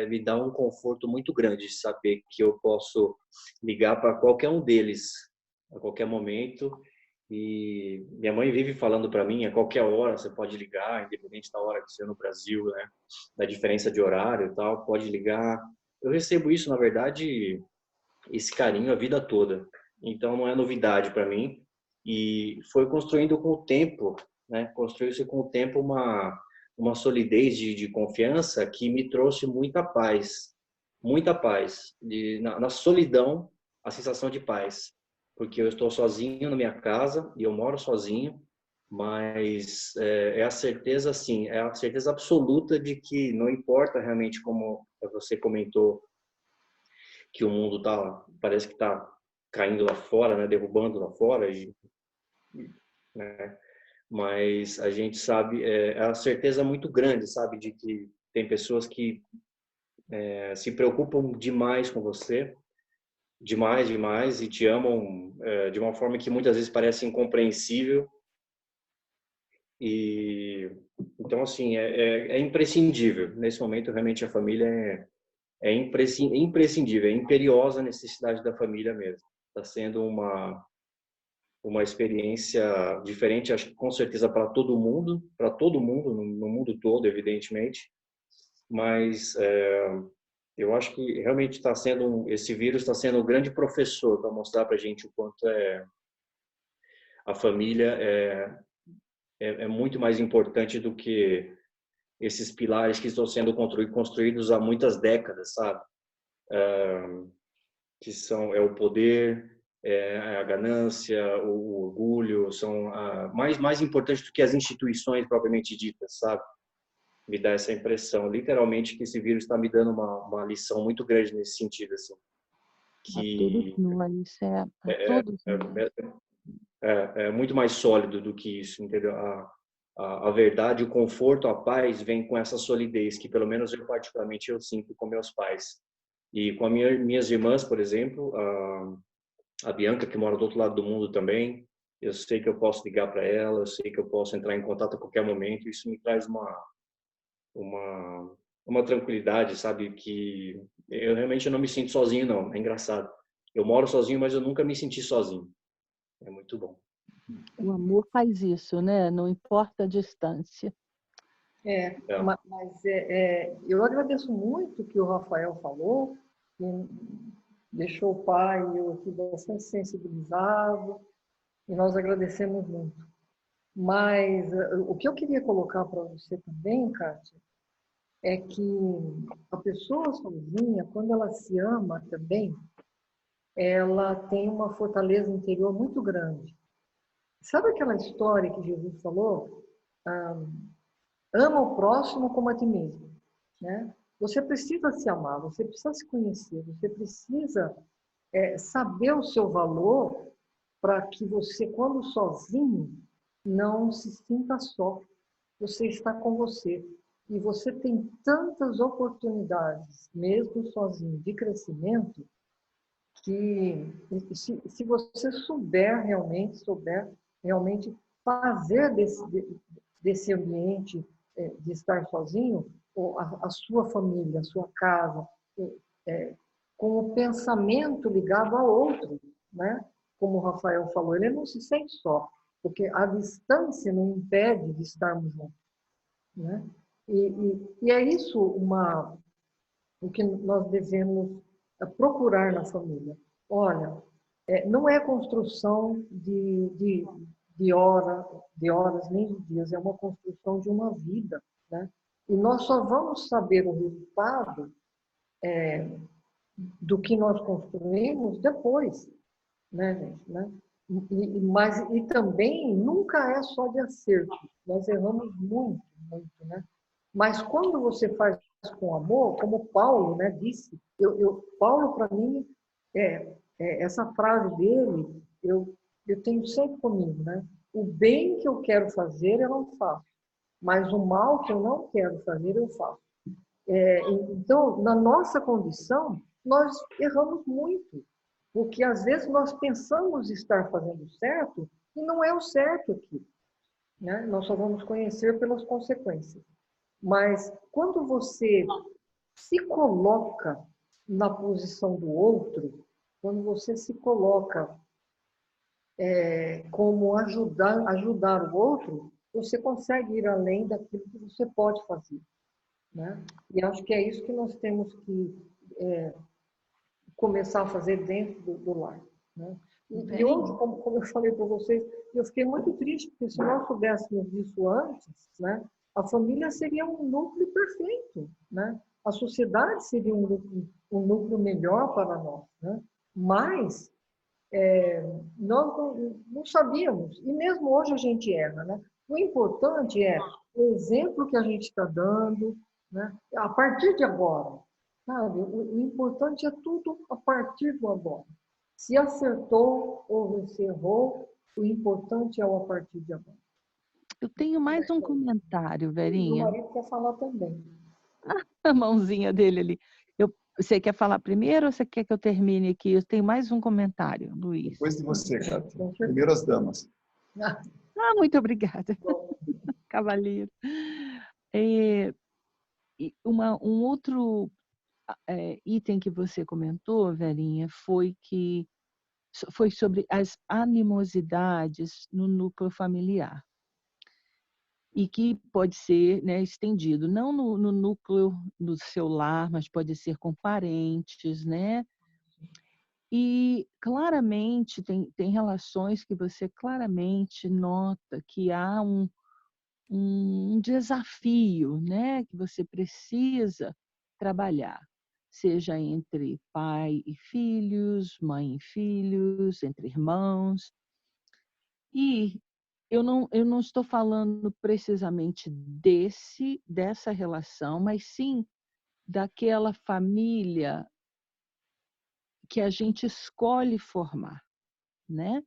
me dá um conforto muito grande de saber que eu posso ligar para qualquer um deles a qualquer momento. E minha mãe vive falando para mim, a qualquer hora você pode ligar, independente da hora que você é no Brasil, né? Da diferença de horário e tal, pode ligar. Eu recebo isso, na verdade, esse carinho a vida toda. Então não é novidade para mim. E foi construindo com o tempo, né? Construiu-se com o tempo uma solidez de confiança que me trouxe muita paz. Muita paz. Na solidão, a sensação de paz. Porque eu estou sozinho na minha casa e eu moro sozinho, mas é a certeza, sim, é a certeza absoluta de que não importa realmente como você comentou, que o mundo parece que está caindo lá fora, né, derrubando lá fora, né, mas a gente sabe, é a certeza muito grande, sabe, de que tem pessoas que se preocupam demais com você, demais, demais, e te amam de uma forma que muitas vezes parece incompreensível. E então, assim, é imprescindível. Nesse momento, realmente, a família é imprescindível, é imperiosa a necessidade da família mesmo. Está sendo uma experiência diferente, acho que com certeza para todo mundo, no mundo todo, evidentemente, mas eu acho que realmente esse vírus está sendo um grande professor para mostrar para a gente o quanto a família é muito mais importante do que esses pilares que estão sendo construídos há muitas décadas, sabe? Que o poder, a ganância, o orgulho, são mais importantes do que as instituições propriamente ditas, sabe? me dá essa impressão. Literalmente que esse vírus está me dando uma lição muito grande nesse sentido, assim. A todos Que nós, a todos nós. é muito mais sólido do que isso, entendeu? A verdade, o conforto, a paz vem com essa solidez que pelo menos eu particularmente eu sinto com meus pais. E com minhas irmãs, por exemplo, a Bianca, que mora do outro lado do mundo também, eu sei que eu posso ligar para ela, eu sei que eu posso entrar em contato a qualquer momento, isso me traz uma tranquilidade, sabe? Que eu realmente não me sinto sozinho, não. É engraçado. Eu moro sozinho, mas eu nunca me senti sozinho. É muito bom. O amor faz isso, né? Não importa a distância. Mas eu agradeço muito o que o Rafael falou, que deixou o pai e eu aqui bastante sensibilizado, e nós agradecemos muito. Mas o que eu queria colocar para você também, Kátia, é que a pessoa sozinha, quando ela se ama também, ela tem uma fortaleza interior muito grande. Sabe aquela história que Jesus falou? Ama o próximo como a ti mesmo, né? Você precisa se amar, você precisa se conhecer, você precisa saber o seu valor para que você, quando sozinho, não se sinta só. Você está com você. E você tem tantas oportunidades, mesmo sozinho, de crescimento, que se você souber realmente fazer desse ambiente de estar sozinho, a sua família, a sua casa, com o pensamento ligado ao outro, né? Como o Rafael falou, ele não se sente só, porque a distância não impede de estarmos juntos, né? E é isso o que nós devemos procurar na família. Olha, não é construção de horas nem de dias, é uma construção de uma vida, né? E nós só vamos saber o resultado do que nós construímos depois, né, gente? Né? E também nunca é só de acerto, nós erramos muito, muito, né? Mas quando você faz com amor, como Paulo, né, disse, Paulo, para mim, essa frase dele, eu tenho sempre comigo, né? O bem que eu quero fazer, eu não faço, mas o mal que eu não quero fazer, eu faço. Então, na nossa condição, nós erramos muito, porque às vezes nós pensamos estar fazendo certo e não é o certo aqui, né? Nós só vamos conhecer pelas consequências. Mas quando você se coloca na posição do outro, quando você se coloca como ajudar o outro, você consegue ir além daquilo que você pode fazer, né? E acho que é isso que nós temos que começar a fazer dentro do lar, né? E hoje, como eu falei para vocês, eu fiquei muito triste, porque se nós soubéssemos disso antes, né, a família seria um núcleo perfeito, né? A sociedade seria um núcleo melhor para nós, né? Mas nós não sabíamos, e mesmo hoje a gente erra, né? O importante é o exemplo que a gente está dando, né? A partir de agora, sabe? O importante é tudo a partir do agora. Se acertou ou se errou, o importante é o a partir de agora. Eu tenho mais um comentário, O Verinha. meu marido quer falar também. A mãozinha dele ali. Você quer falar primeiro ou você quer que eu termine aqui? Eu tenho mais um comentário, Luiz. Depois de você, Cátia. Primeiro as damas. Muito obrigada, cavalheiro. Um outro item que você comentou, Verinha, foi sobre as animosidades no núcleo familiar. E que pode ser, né, estendido, não no núcleo do seu lar, mas pode ser com parentes, né? E claramente tem relações que você claramente nota que há um desafio, né, que você precisa trabalhar, seja entre pai e filhos, mãe e filhos, entre irmãos. E eu não estou falando precisamente dessa relação, mas sim daquela família que a gente escolhe formar, né?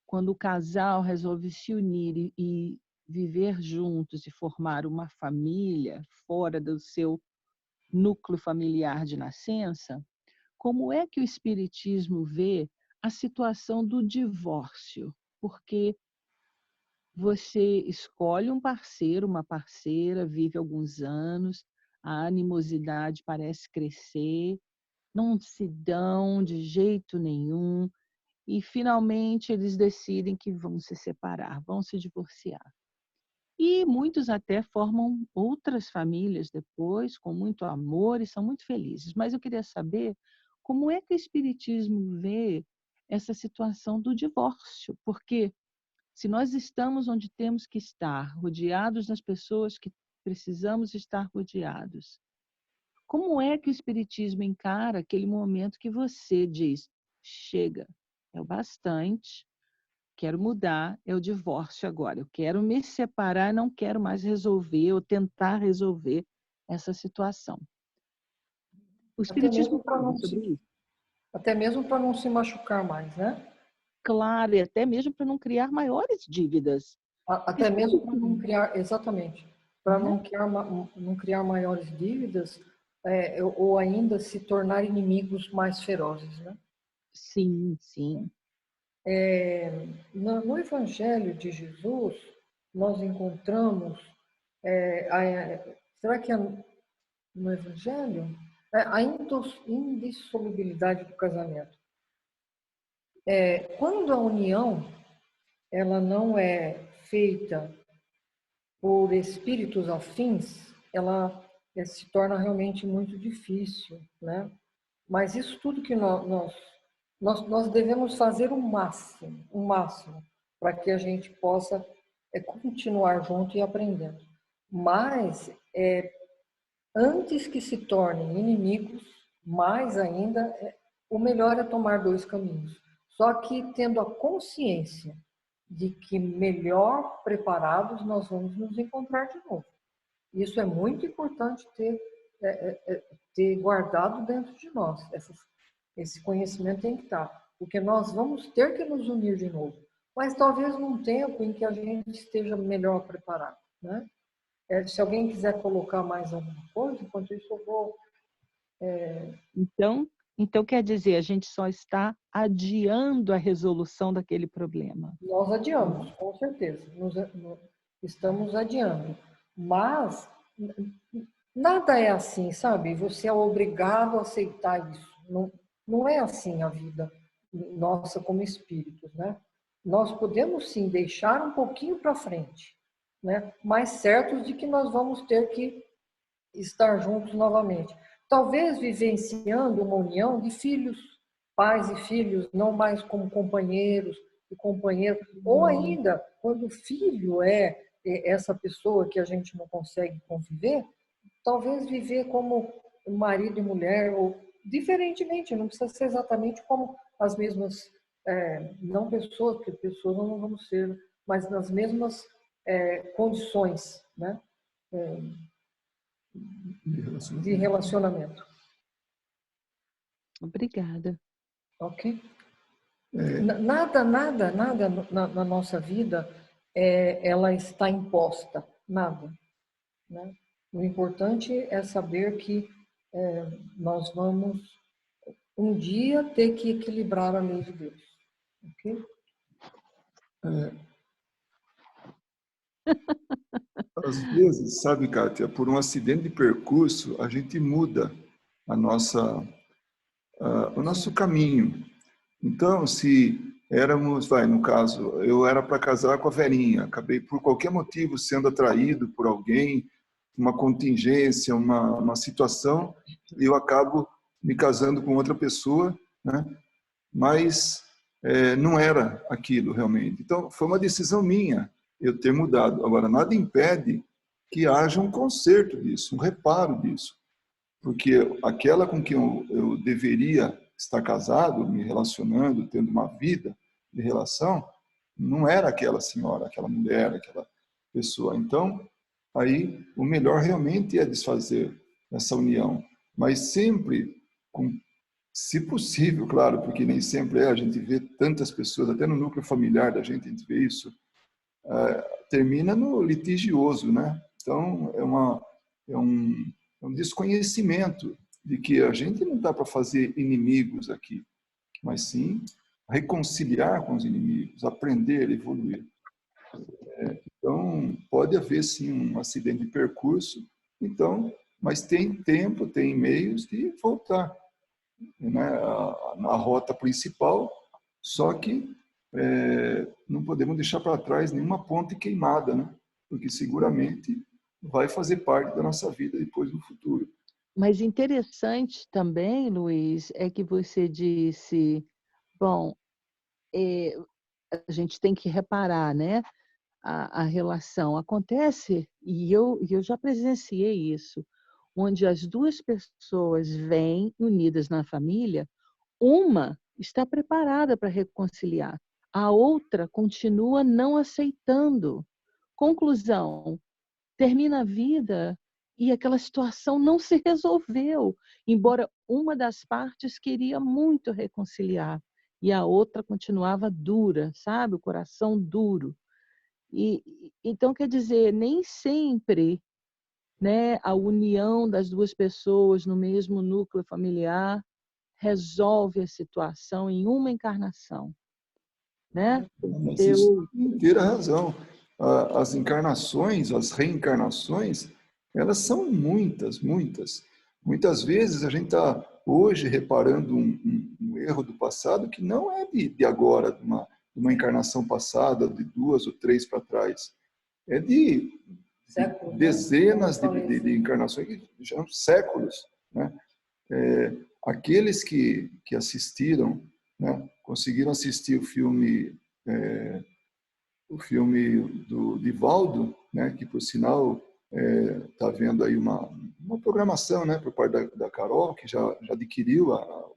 Quando o casal resolve se unir e viver juntos e formar uma família fora do seu núcleo familiar de nascença, como é que o Espiritismo vê a situação do divórcio? Porque você escolhe um parceiro, uma parceira, vive alguns anos, a animosidade parece crescer, não se dão de jeito nenhum, e finalmente eles decidem que vão se separar, vão se divorciar. E muitos até formam outras famílias depois, com muito amor, e são muito felizes. Mas eu queria saber como é que o Espiritismo vê essa situação do divórcio, porque se nós estamos onde temos que estar, rodeados das pessoas que precisamos estar rodeados, como é que o Espiritismo encara aquele momento que você diz, chega, é o bastante, quero mudar, é o divórcio agora, eu quero me separar, não quero mais resolver ou tentar resolver essa situação. O Espiritismo fala sobre isso. Até mesmo para não se machucar mais, né? Claro, e até mesmo para não criar maiores dívidas. Até mesmo para não criar, exatamente, para não criar maiores dívidas, ou ainda se tornar inimigos mais ferozes, né? Sim, sim. No Evangelho de Jesus, nós encontramos, será que é no Evangelho? A indissolubilidade do casamento. Quando a união ela não é feita por espíritos afins, ela se torna realmente muito difícil, né? Mas isso tudo que nós devemos fazer o máximo, para que a gente possa continuar junto e aprendendo. Mas, antes que se tornem inimigos, mais ainda, o melhor é tomar dois caminhos. Só que tendo a consciência de que melhor preparados nós vamos nos encontrar de novo. Isso é muito importante ter guardado dentro de nós. Esse conhecimento tem que estar, porque nós vamos ter que nos unir de novo, mas talvez num tempo em que a gente esteja melhor preparado, né? Se alguém quiser colocar mais alguma coisa, enquanto isso eu vou... Então quer dizer, a gente só está adiando a resolução daquele problema. Nós adiamos, com certeza. Estamos adiando. Mas nada é assim, sabe? Você é obrigado a aceitar isso. Não é assim a vida nossa como espíritos, né? Nós podemos sim deixar um pouquinho para frente, né? Mas certos de que nós vamos ter que estar juntos novamente. Talvez vivenciando uma união de filhos, pais e filhos, não mais como companheiros e companheiras, ou ainda quando o filho é essa pessoa que a gente não consegue conviver, talvez viver como marido e mulher, ou diferentemente, não precisa ser exatamente como as mesmas, não pessoas, porque pessoas não vamos ser, mas nas mesmas condições, né? De relacionamento. Obrigada. Ok? Nada na nossa vida ela está imposta. Nada. Né? O importante é saber que nós vamos um dia ter que equilibrar a lei de Deus. Ok? Às vezes, sabe, Kátia, por um acidente de percurso, a gente muda o nosso caminho. Então, se éramos, no caso, eu era para casar com a Verinha, acabei por qualquer motivo sendo atraído por alguém, uma contingência, uma situação, e eu acabo me casando com outra pessoa, né? Mas não era aquilo realmente. Então, foi uma decisão minha eu ter mudado. Agora, nada impede que haja um conserto disso, um reparo disso. Porque aquela com quem eu deveria estar casado, me relacionando, tendo uma vida de relação, não era aquela senhora, aquela mulher, aquela pessoa. Então, aí o melhor realmente é desfazer essa união, mas sempre com, se possível, claro, porque nem sempre a gente vê tantas pessoas, até no núcleo familiar da gente, a gente vê isso, termina no litigioso, né? Então, é um desconhecimento de que a gente não dá para fazer inimigos aqui, mas sim reconciliar com os inimigos, aprender, evoluir. Então, pode haver sim um acidente de percurso, então, mas tem tempo, tem meios de voltar, né, na rota principal, só que não podemos deixar para trás nenhuma ponte queimada, né? Porque seguramente vai fazer parte da nossa vida depois no futuro. Mas interessante também, Luiz, é que você disse, bom, a gente tem que reparar, né? A relação acontece, e eu já presenciei isso, onde as duas pessoas vêm unidas na família, uma está preparada para reconciliar, a outra continua não aceitando. Conclusão, termina a vida e aquela situação não se resolveu, embora uma das partes queria muito reconciliar e a outra continuava dura, sabe? O coração duro. Então, quer dizer, nem sempre, né, a união das duas pessoas no mesmo núcleo familiar resolve a situação em uma encarnação, né? Mas isso tem inteira razão. As encarnações, as reencarnações, elas são muitas, muitas. Muitas vezes a gente está hoje reparando um erro do passado que não é de agora, de uma encarnação passada, de 2 ou 3 para trás. É de dezenas de encarnações, já séculos, né? Aqueles que assistiram, né, conseguiram assistir o filme do Divaldo, né, que por sinal está vendo aí uma programação, né, por parte da Carol, que já adquiriu o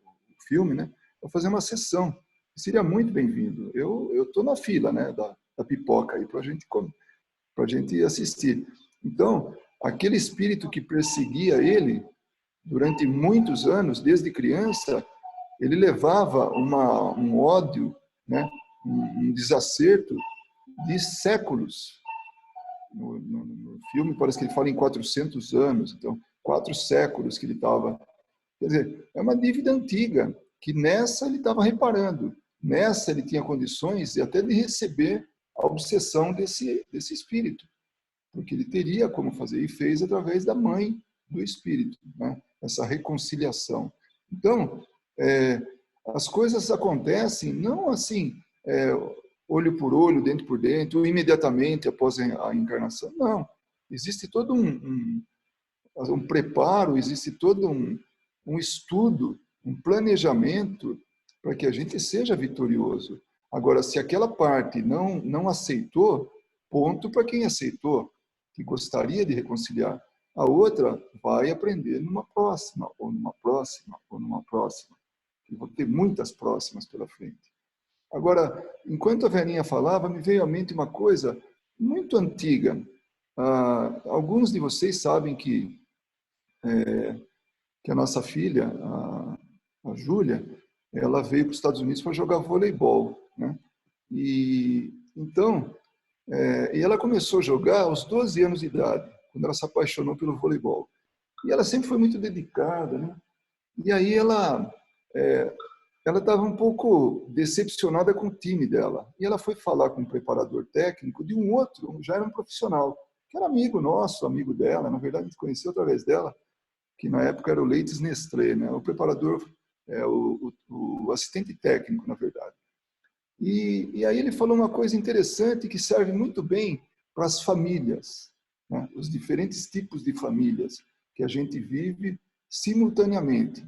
filme, né, para fazer uma sessão. Seria muito bem-vindo. Eu estou na fila, né, da pipoca aí para a gente assistir. Então, aquele espírito que perseguia ele durante muitos anos, desde criança, ele levava um ódio, né, um desacerto de séculos. No filme parece que ele fala em 400 anos, então 4 séculos que ele estava. Quer dizer, é uma dívida antiga, que nessa ele estava reparando. Nessa ele tinha condições até de receber a obsessão desse espírito, porque ele teria como fazer, e fez através da mãe do espírito, né? Essa reconciliação. Então, as coisas acontecem não assim, olho por olho, dente por dente, ou imediatamente após a encarnação. Não. Existe todo um preparo, existe todo um estudo, um planejamento para que a gente seja vitorioso. Agora, se aquela parte não aceitou, ponto para quem aceitou, que gostaria de reconciliar. A outra vai aprender numa próxima, ou numa próxima, ou numa próxima. E vou ter muitas próximas pela frente. Agora, enquanto a velhinha falava, me veio à mente uma coisa muito antiga. Alguns de vocês sabem que a nossa filha, a Júlia, ela veio para os Estados Unidos para jogar voleibol, né? E então, e ela começou a jogar aos 12 anos de idade, quando ela se apaixonou pelo voleibol. E ela sempre foi muito dedicada, né? E aí ela estava um pouco decepcionada com o time dela. E ela foi falar com um preparador técnico de um outro, já era um profissional, que era amigo nosso, amigo dela, na verdade a gente conheceu através dela, que na época era o Leites Nestlé, né? O preparador, o assistente técnico, na verdade. E aí ele falou uma coisa interessante que serve muito bem para as famílias, né? Os diferentes tipos de famílias que a gente vive simultaneamente.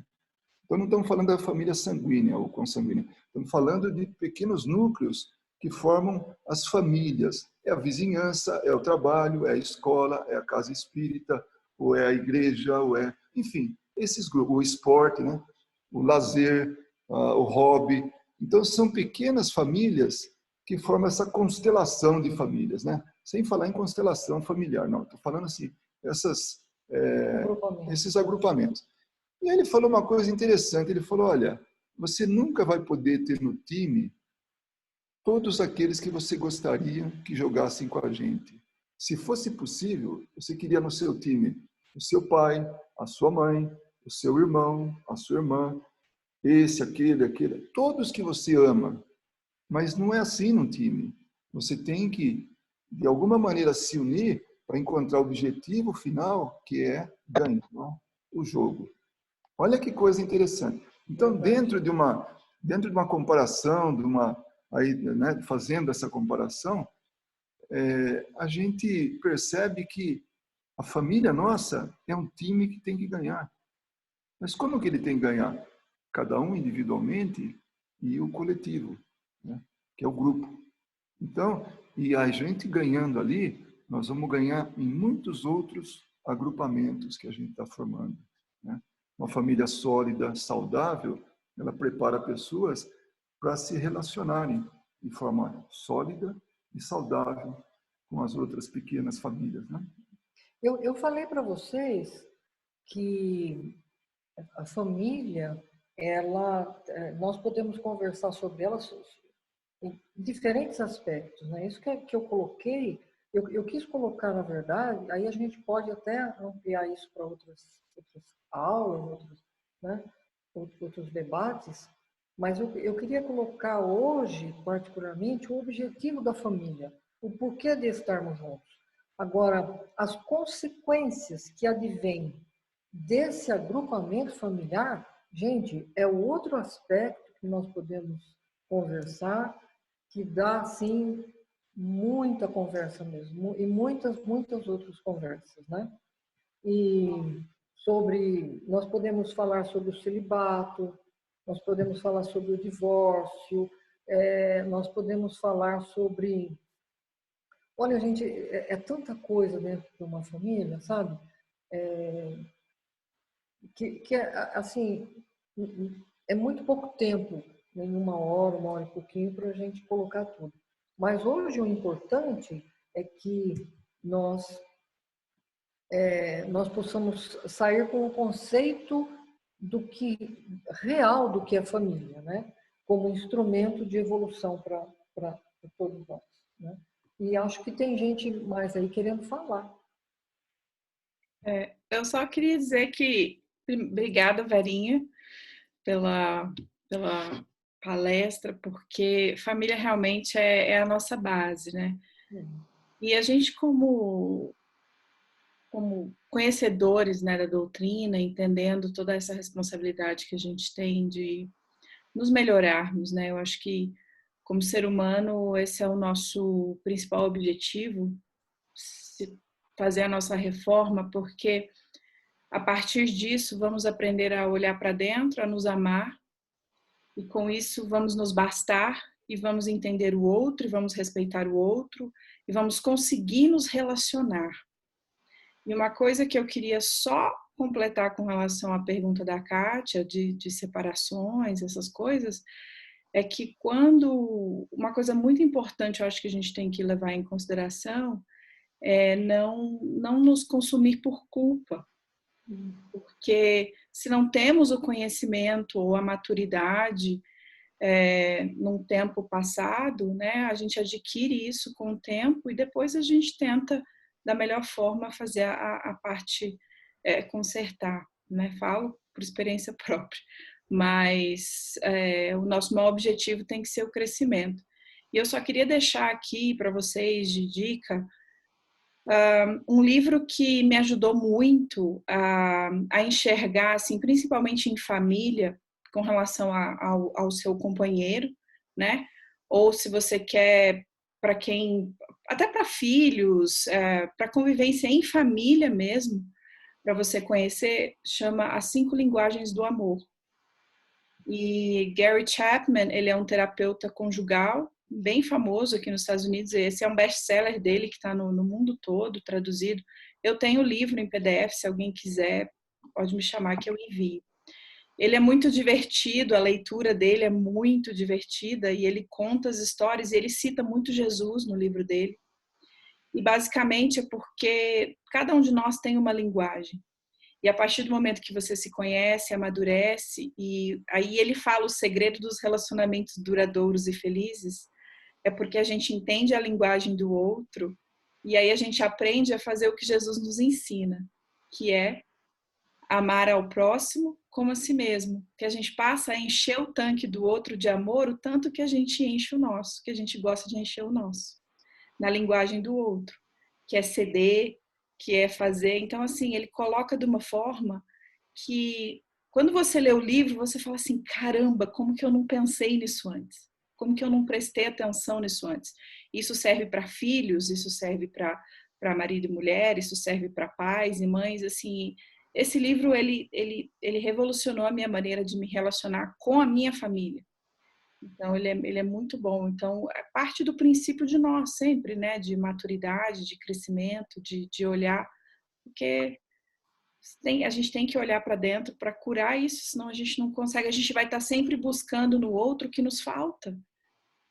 Então, não estamos falando da família sanguínea ou consanguínea, estamos falando de pequenos núcleos que formam as famílias. É a vizinhança, é o trabalho, é a escola, é a casa espírita, ou é a igreja, ou enfim, esses grupos, o esporte, né? O lazer, o hobby. Então, são pequenas famílias que forma essa constelação de famílias, né? Sem falar em constelação familiar, não. Estou falando assim, esses agrupamentos. E aí ele falou uma coisa interessante. Ele falou: olha, você nunca vai poder ter no time todos aqueles que você gostaria que jogassem com a gente. Se fosse possível, você queria no seu time o seu pai, a sua mãe, o seu irmão, a sua irmã, esse, aquele, todos que você ama. Mas não é assim no time. Você tem que, de alguma maneira, se unir para encontrar o objetivo final, que é ganhar o jogo. Olha que coisa interessante. Então, dentro de uma comparação, aí, né, fazendo essa comparação, a gente percebe que a família nossa é um time que tem que ganhar. Mas como que ele tem que ganhar? Cada um individualmente e o coletivo, né, que é o grupo. Então, e a gente ganhando ali, nós vamos ganhar em muitos outros agrupamentos que a gente está formando, né? Uma família sólida, saudável, ela prepara pessoas para se relacionarem de forma sólida e saudável com as outras pequenas famílias, né? Eu falei para vocês que a família, nós podemos conversar sobre ela em diferentes aspectos, né? Isso que eu coloquei, eu quis colocar, na verdade, aí a gente pode até ampliar isso para outras aulas, né? Outros debates, mas eu queria colocar hoje, particularmente, o objetivo da família, o porquê de estarmos juntos. Agora, as consequências que advêm desse agrupamento familiar, gente, é o outro aspecto que nós podemos conversar, que dá, assim, muita conversa mesmo, e muitas outras conversas, né? E nós podemos falar sobre o celibato, nós podemos falar sobre o divórcio, nós podemos falar sobre... Olha, gente, é tanta coisa dentro de uma família, sabe? Assim, é muito pouco tempo, em uma hora e pouquinho, para a gente colocar tudo. Mas hoje o importante é que nós possamos sair com o conceito real do que é família, né? Como instrumento de evolução para todos nós, né? E acho que tem gente mais aí querendo falar. Eu só queria dizer que obrigada, Verinha, pela palestra, porque família realmente é a nossa base, né? E a gente, como conhecedores, né, da doutrina, entendendo toda essa responsabilidade que a gente tem de nos melhorarmos, né? Eu acho que, como ser humano, esse é o nosso principal objetivo, fazer a nossa reforma, porque a partir disso vamos aprender a olhar para dentro, a nos amar, e com isso vamos nos bastar e vamos entender o outro, e vamos respeitar o outro, e vamos conseguir nos relacionar. E uma coisa que eu queria só completar com relação à pergunta da Kátia, de separações, essas coisas, é que uma coisa muito importante, eu acho que a gente tem que levar em consideração, é não nos consumir por culpa. Porque se não temos o conhecimento ou a maturidade num tempo passado, né, a gente adquire isso com o tempo e depois a gente tenta, da melhor forma, fazer a parte consertar, né? Falo por experiência própria, mas o nosso maior objetivo tem que ser o crescimento. E eu só queria deixar aqui para vocês de dica um livro que me ajudou muito a enxergar, assim, principalmente em família, com relação ao seu companheiro, né? Ou se você quer, até para filhos, para convivência em família mesmo, para você conhecer, chama As 5 Linguagens do Amor. E Gary Chapman, ele é um terapeuta conjugal, bem famoso aqui nos Estados Unidos. Esse é um best-seller dele que está no mundo todo, traduzido. Eu tenho o livro em PDF, se alguém quiser, pode me chamar que eu envio. Ele é muito divertido, a leitura dele é muito divertida e ele conta as histórias e ele cita muito Jesus no livro dele. E basicamente é porque cada um de nós tem uma linguagem. E a partir do momento que você se conhece, amadurece, e aí ele fala o segredo dos relacionamentos duradouros e felizes, é porque a gente entende a linguagem do outro e aí a gente aprende a fazer o que Jesus nos ensina, que é amar ao próximo como a si mesmo, que a gente passa a encher o tanque do outro de amor o tanto que a gente enche o nosso, que a gente gosta de encher o nosso, na linguagem do outro, que é ceder, que é fazer. Então, assim, ele coloca de uma forma que, quando você lê o livro, você fala assim, caramba, como que eu não pensei nisso antes? Como que eu não prestei atenção nisso antes? Isso serve para filhos, isso serve para marido e mulher, isso serve para pais e mães, assim. Esse livro, ele revolucionou a minha maneira de me relacionar com a minha família. Então, ele é muito bom. Então, é parte do princípio de nós sempre, né? De maturidade, de crescimento, de olhar. Porque a gente tem que olhar para dentro para curar isso, senão a gente não consegue. A gente vai estar sempre buscando no outro o que nos falta.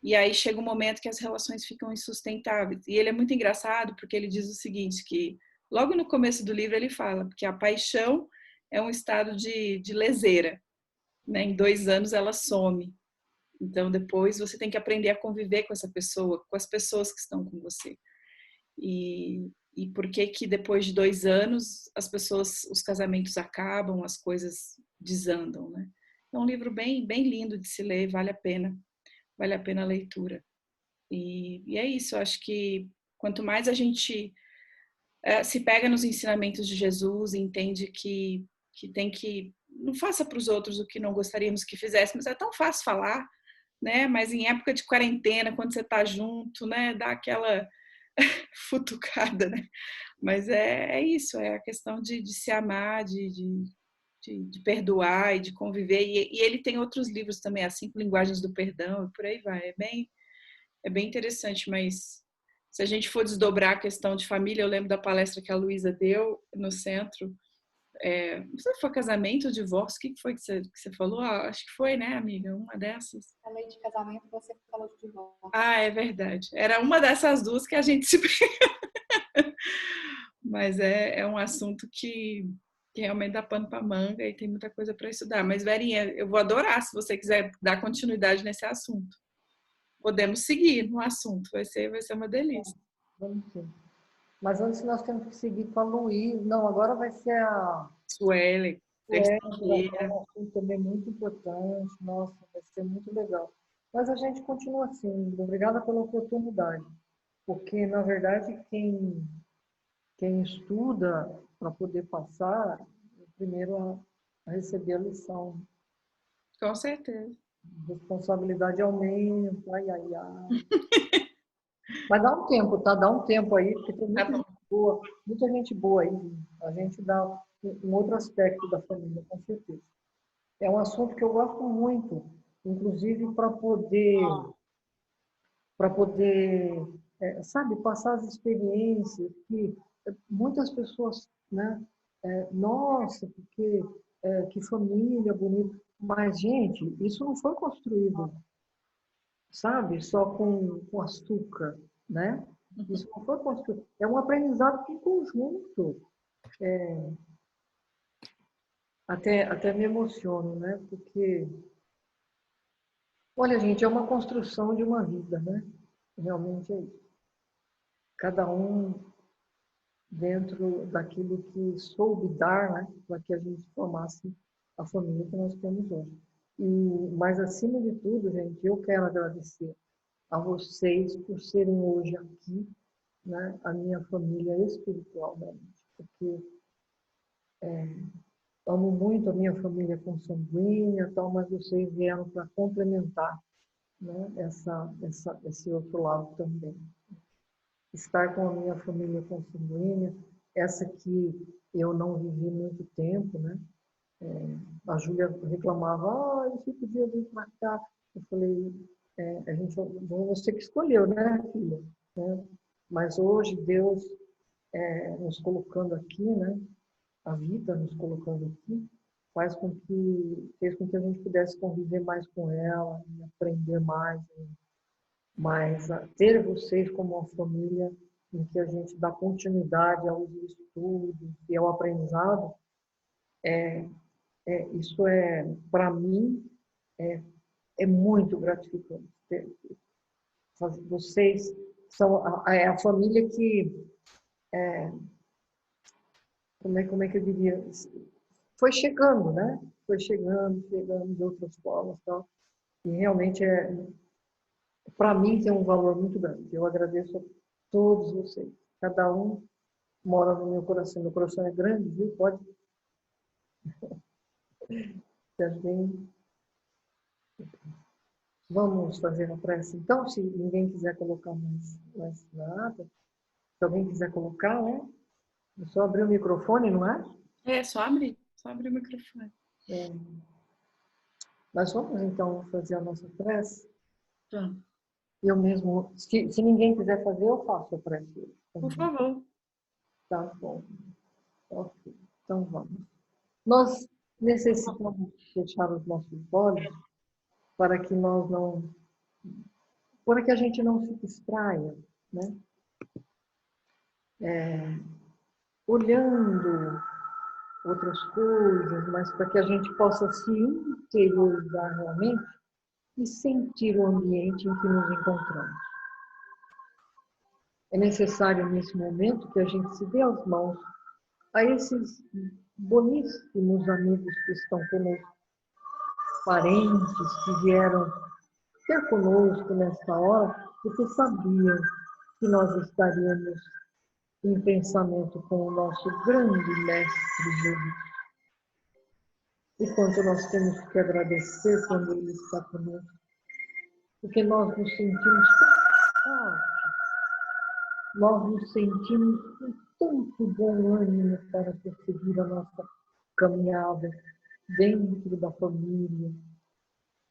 E aí chega um momento que as relações ficam insustentáveis. E ele é muito engraçado porque ele diz o seguinte, que logo no começo do livro ele fala que a paixão é um estado de leseira, né? Em 2 anos ela some. Então depois você tem que aprender a conviver com essa pessoa, com as pessoas que estão com você. E por que que depois de 2 anos as pessoas, os casamentos acabam, as coisas desandam, né? É um livro bem, bem lindo de se ler, vale a pena a leitura. E é isso, eu acho que quanto mais a gente se pega nos ensinamentos de Jesus e entende que tem que, não faça para os outros o que não gostaríamos que fizéssemos, é tão fácil falar, né? Mas em época de quarentena, quando você está junto, né? Dá aquela futucada, né? Mas é isso, é a questão de se amar, de perdoar e de conviver. E ele tem outros livros também, As 5 Linguagens do Perdão, e por aí vai. É bem interessante, mas se a gente for desdobrar a questão de família, eu lembro da palestra que a Luísa deu no centro. Não sei se foi casamento ou divórcio, o que foi que você falou? Ah, acho que foi, né, amiga? Uma dessas. Falei de casamento, você falou de divórcio. Ah, é verdade. Era uma dessas duas que a gente se... Mas é um assunto que realmente dá pano para manga e tem muita coisa para estudar. Mas, Verinha, eu vou adorar se você quiser dar continuidade nesse assunto. Podemos seguir no assunto, vai ser uma delícia. Vamos sim. Mas antes nós temos que seguir com a Luísa. Não, agora vai ser a Suelen, um assunto também muito importante. Nossa, vai ser muito legal. Mas a gente continua assim. Obrigada pela oportunidade. Porque, na verdade, quem estuda para poder passar, primeiro a receber a lição. Com certeza. Responsabilidade aumenta, ai, ai, ai. Mas dá um tempo, tá? Dá um tempo aí, porque tem muita gente boa aí. A gente dá um outro aspecto da família, com certeza. É um assunto que eu gosto muito, inclusive para poder, sabe, passar as experiências que muitas pessoas, né? Nossa, porque que família bonita. Mas, gente, isso não foi construído, sabe, só com açúcar, né? Isso não foi construído. É um aprendizado em conjunto. Até me emociono, né? Porque, olha, gente, é uma construção de uma vida, né? Realmente é isso. Cada um dentro daquilo que soube dar, né? Para que a gente formasse a família que nós temos hoje. Mas, acima de tudo, gente, eu quero agradecer a vocês por serem hoje aqui, né? A minha família espiritual, né? Porque amo muito a minha família consanguínea, tal, mas vocês vieram para complementar, né? Esse outro lado também. Estar com a minha família consanguínea, essa que eu não vivi muito tempo, né? A Júlia reclamava, você podia vir para cá. Eu falei, você que escolheu, né, filha? Né? Mas hoje Deus nos colocando aqui, né? A vida nos colocando aqui, fez com que a gente pudesse conviver mais com ela, e aprender mais, mas ter vocês como uma família em que a gente dá continuidade aos estudos e ao aprendizado, isso para mim, é muito gratificante. Vocês são a família que, como é que eu diria, foi chegando, né? Foi chegando de outras formas, tal. E realmente para mim tem um valor muito grande. Eu agradeço a todos vocês. Cada um mora no meu coração. Meu coração é grande, viu? Pode também. Vamos fazer a prece. Então, se ninguém quiser colocar mais nada, se alguém quiser colocar, né? É só abrir o microfone, não é? Só abre o microfone. Nós vamos então fazer a nossa prece. Tá. Eu mesmo, se ninguém quiser fazer, eu faço a prece. Por favor. Tá bom. Ok. Então vamos. Nós necessitamos fechar os nossos olhos para que a gente não se distraia, né? Olhando outras coisas, mas para que a gente possa se interiorizar realmente e sentir o ambiente em que nos encontramos. É necessário, nesse momento, que a gente se dê as mãos a esses boníssimos amigos que estão conosco, parentes que vieram ter conosco nesta hora, porque sabiam que nós estaríamos em pensamento com o nosso grande Mestre Jesus. E quanto nós temos que agradecer quando Ele está conosco, porque nós nos sentimos tão fortes, nós nos sentimos com tanto bom ânimo para prosseguir a nossa caminhada dentro da família.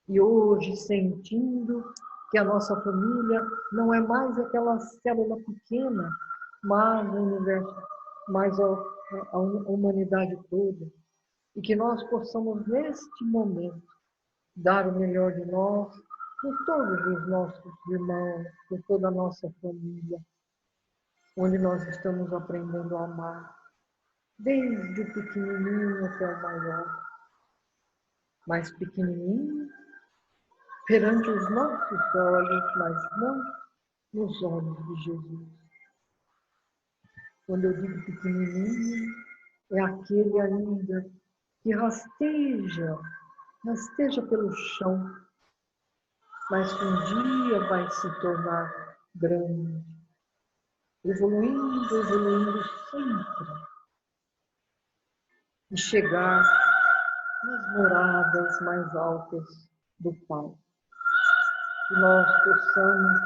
E hoje sentindo que a nossa família não é mais aquela célula pequena, mas o universo, mas a humanidade toda. E que nós possamos, neste momento, dar o melhor de nós, com todos os nossos irmãos, com toda a nossa família, onde nós estamos aprendendo a amar, desde o pequenininho até o maior. Mais pequenininho, perante os nossos olhos, mas não nos olhos de Jesus. Quando eu digo pequenininho, é aquele ainda que rasteja pelo chão, mas que um dia vai se tornar grande, evoluindo sempre, e chegar nas moradas mais altas do Pai. Que nós possamos,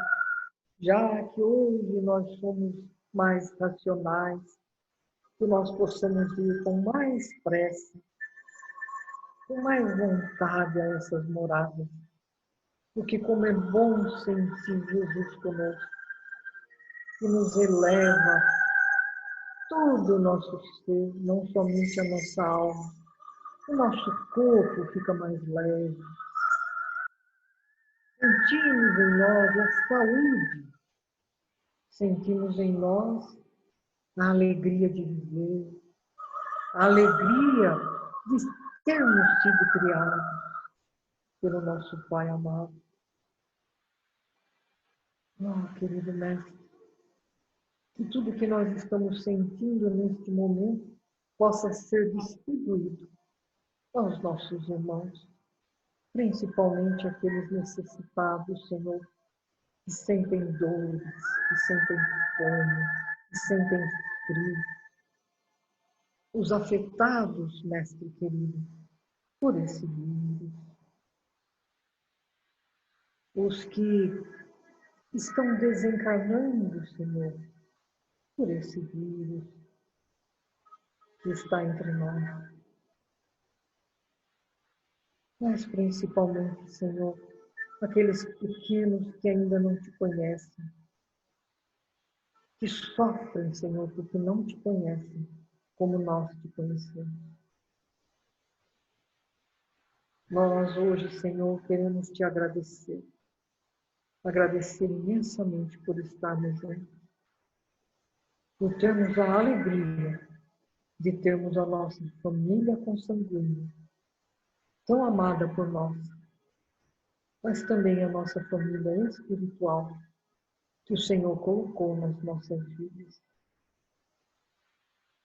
já que hoje nós somos mais racionais, que nós possamos ir com mais pressa, com mais vontade a essas moradas, porque como é bom sentir Jesus conosco, que nos eleva todo o nosso ser, não somente a nossa alma. O nosso corpo fica mais leve. Sentimos em nós a saúde, sentimos em nós a alegria de viver, a alegria de termos sido criados pelo nosso Pai amado. Oh, querido Mestre, que tudo que nós estamos sentindo neste momento possa ser distribuído aos nossos irmãos, principalmente aqueles necessitados, Senhor, que sentem dores, que sentem fome, que sentem frio. Os afetados, Mestre querido, por esse vírus. Os que estão desencarnando, Senhor, por esse vírus que está entre nós. Mas principalmente, Senhor, aqueles pequenos que ainda não te conhecem, que sofrem, Senhor, porque não te conhecem como nós te conhecemos. Nós hoje, Senhor, queremos te agradecer. Agradecer imensamente por estarmos juntos. Por termos a alegria de termos a nossa família consanguínea, tão amada por nós, mas também a nossa família espiritual, que o Senhor colocou nas nossas vidas.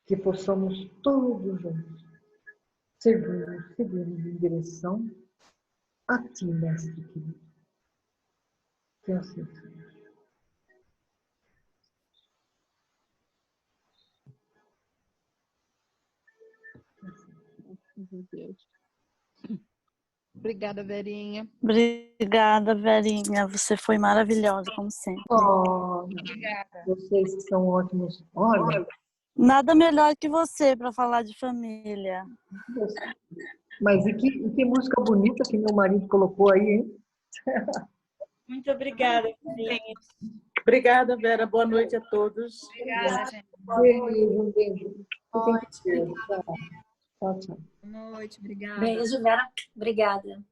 Que possamos todos juntos seguirmos em direção a Ti, Mestre querido. Que assim seja. Meu Deus. Obrigada, Verinha. Obrigada, Verinha. Você foi maravilhosa, como sempre. Oh, Obrigada. vocês são ótimos. Olha, Nada melhor que você para falar de família. mas e que música bonita que meu marido colocou aí, hein? Muito obrigada, Verinha. Obrigada, Vera. Boa noite a todos. Obrigada, gente. Um beijo. Boa noite. Tchau, tchau. Boa noite, obrigada. Beijo, Vera. Obrigada.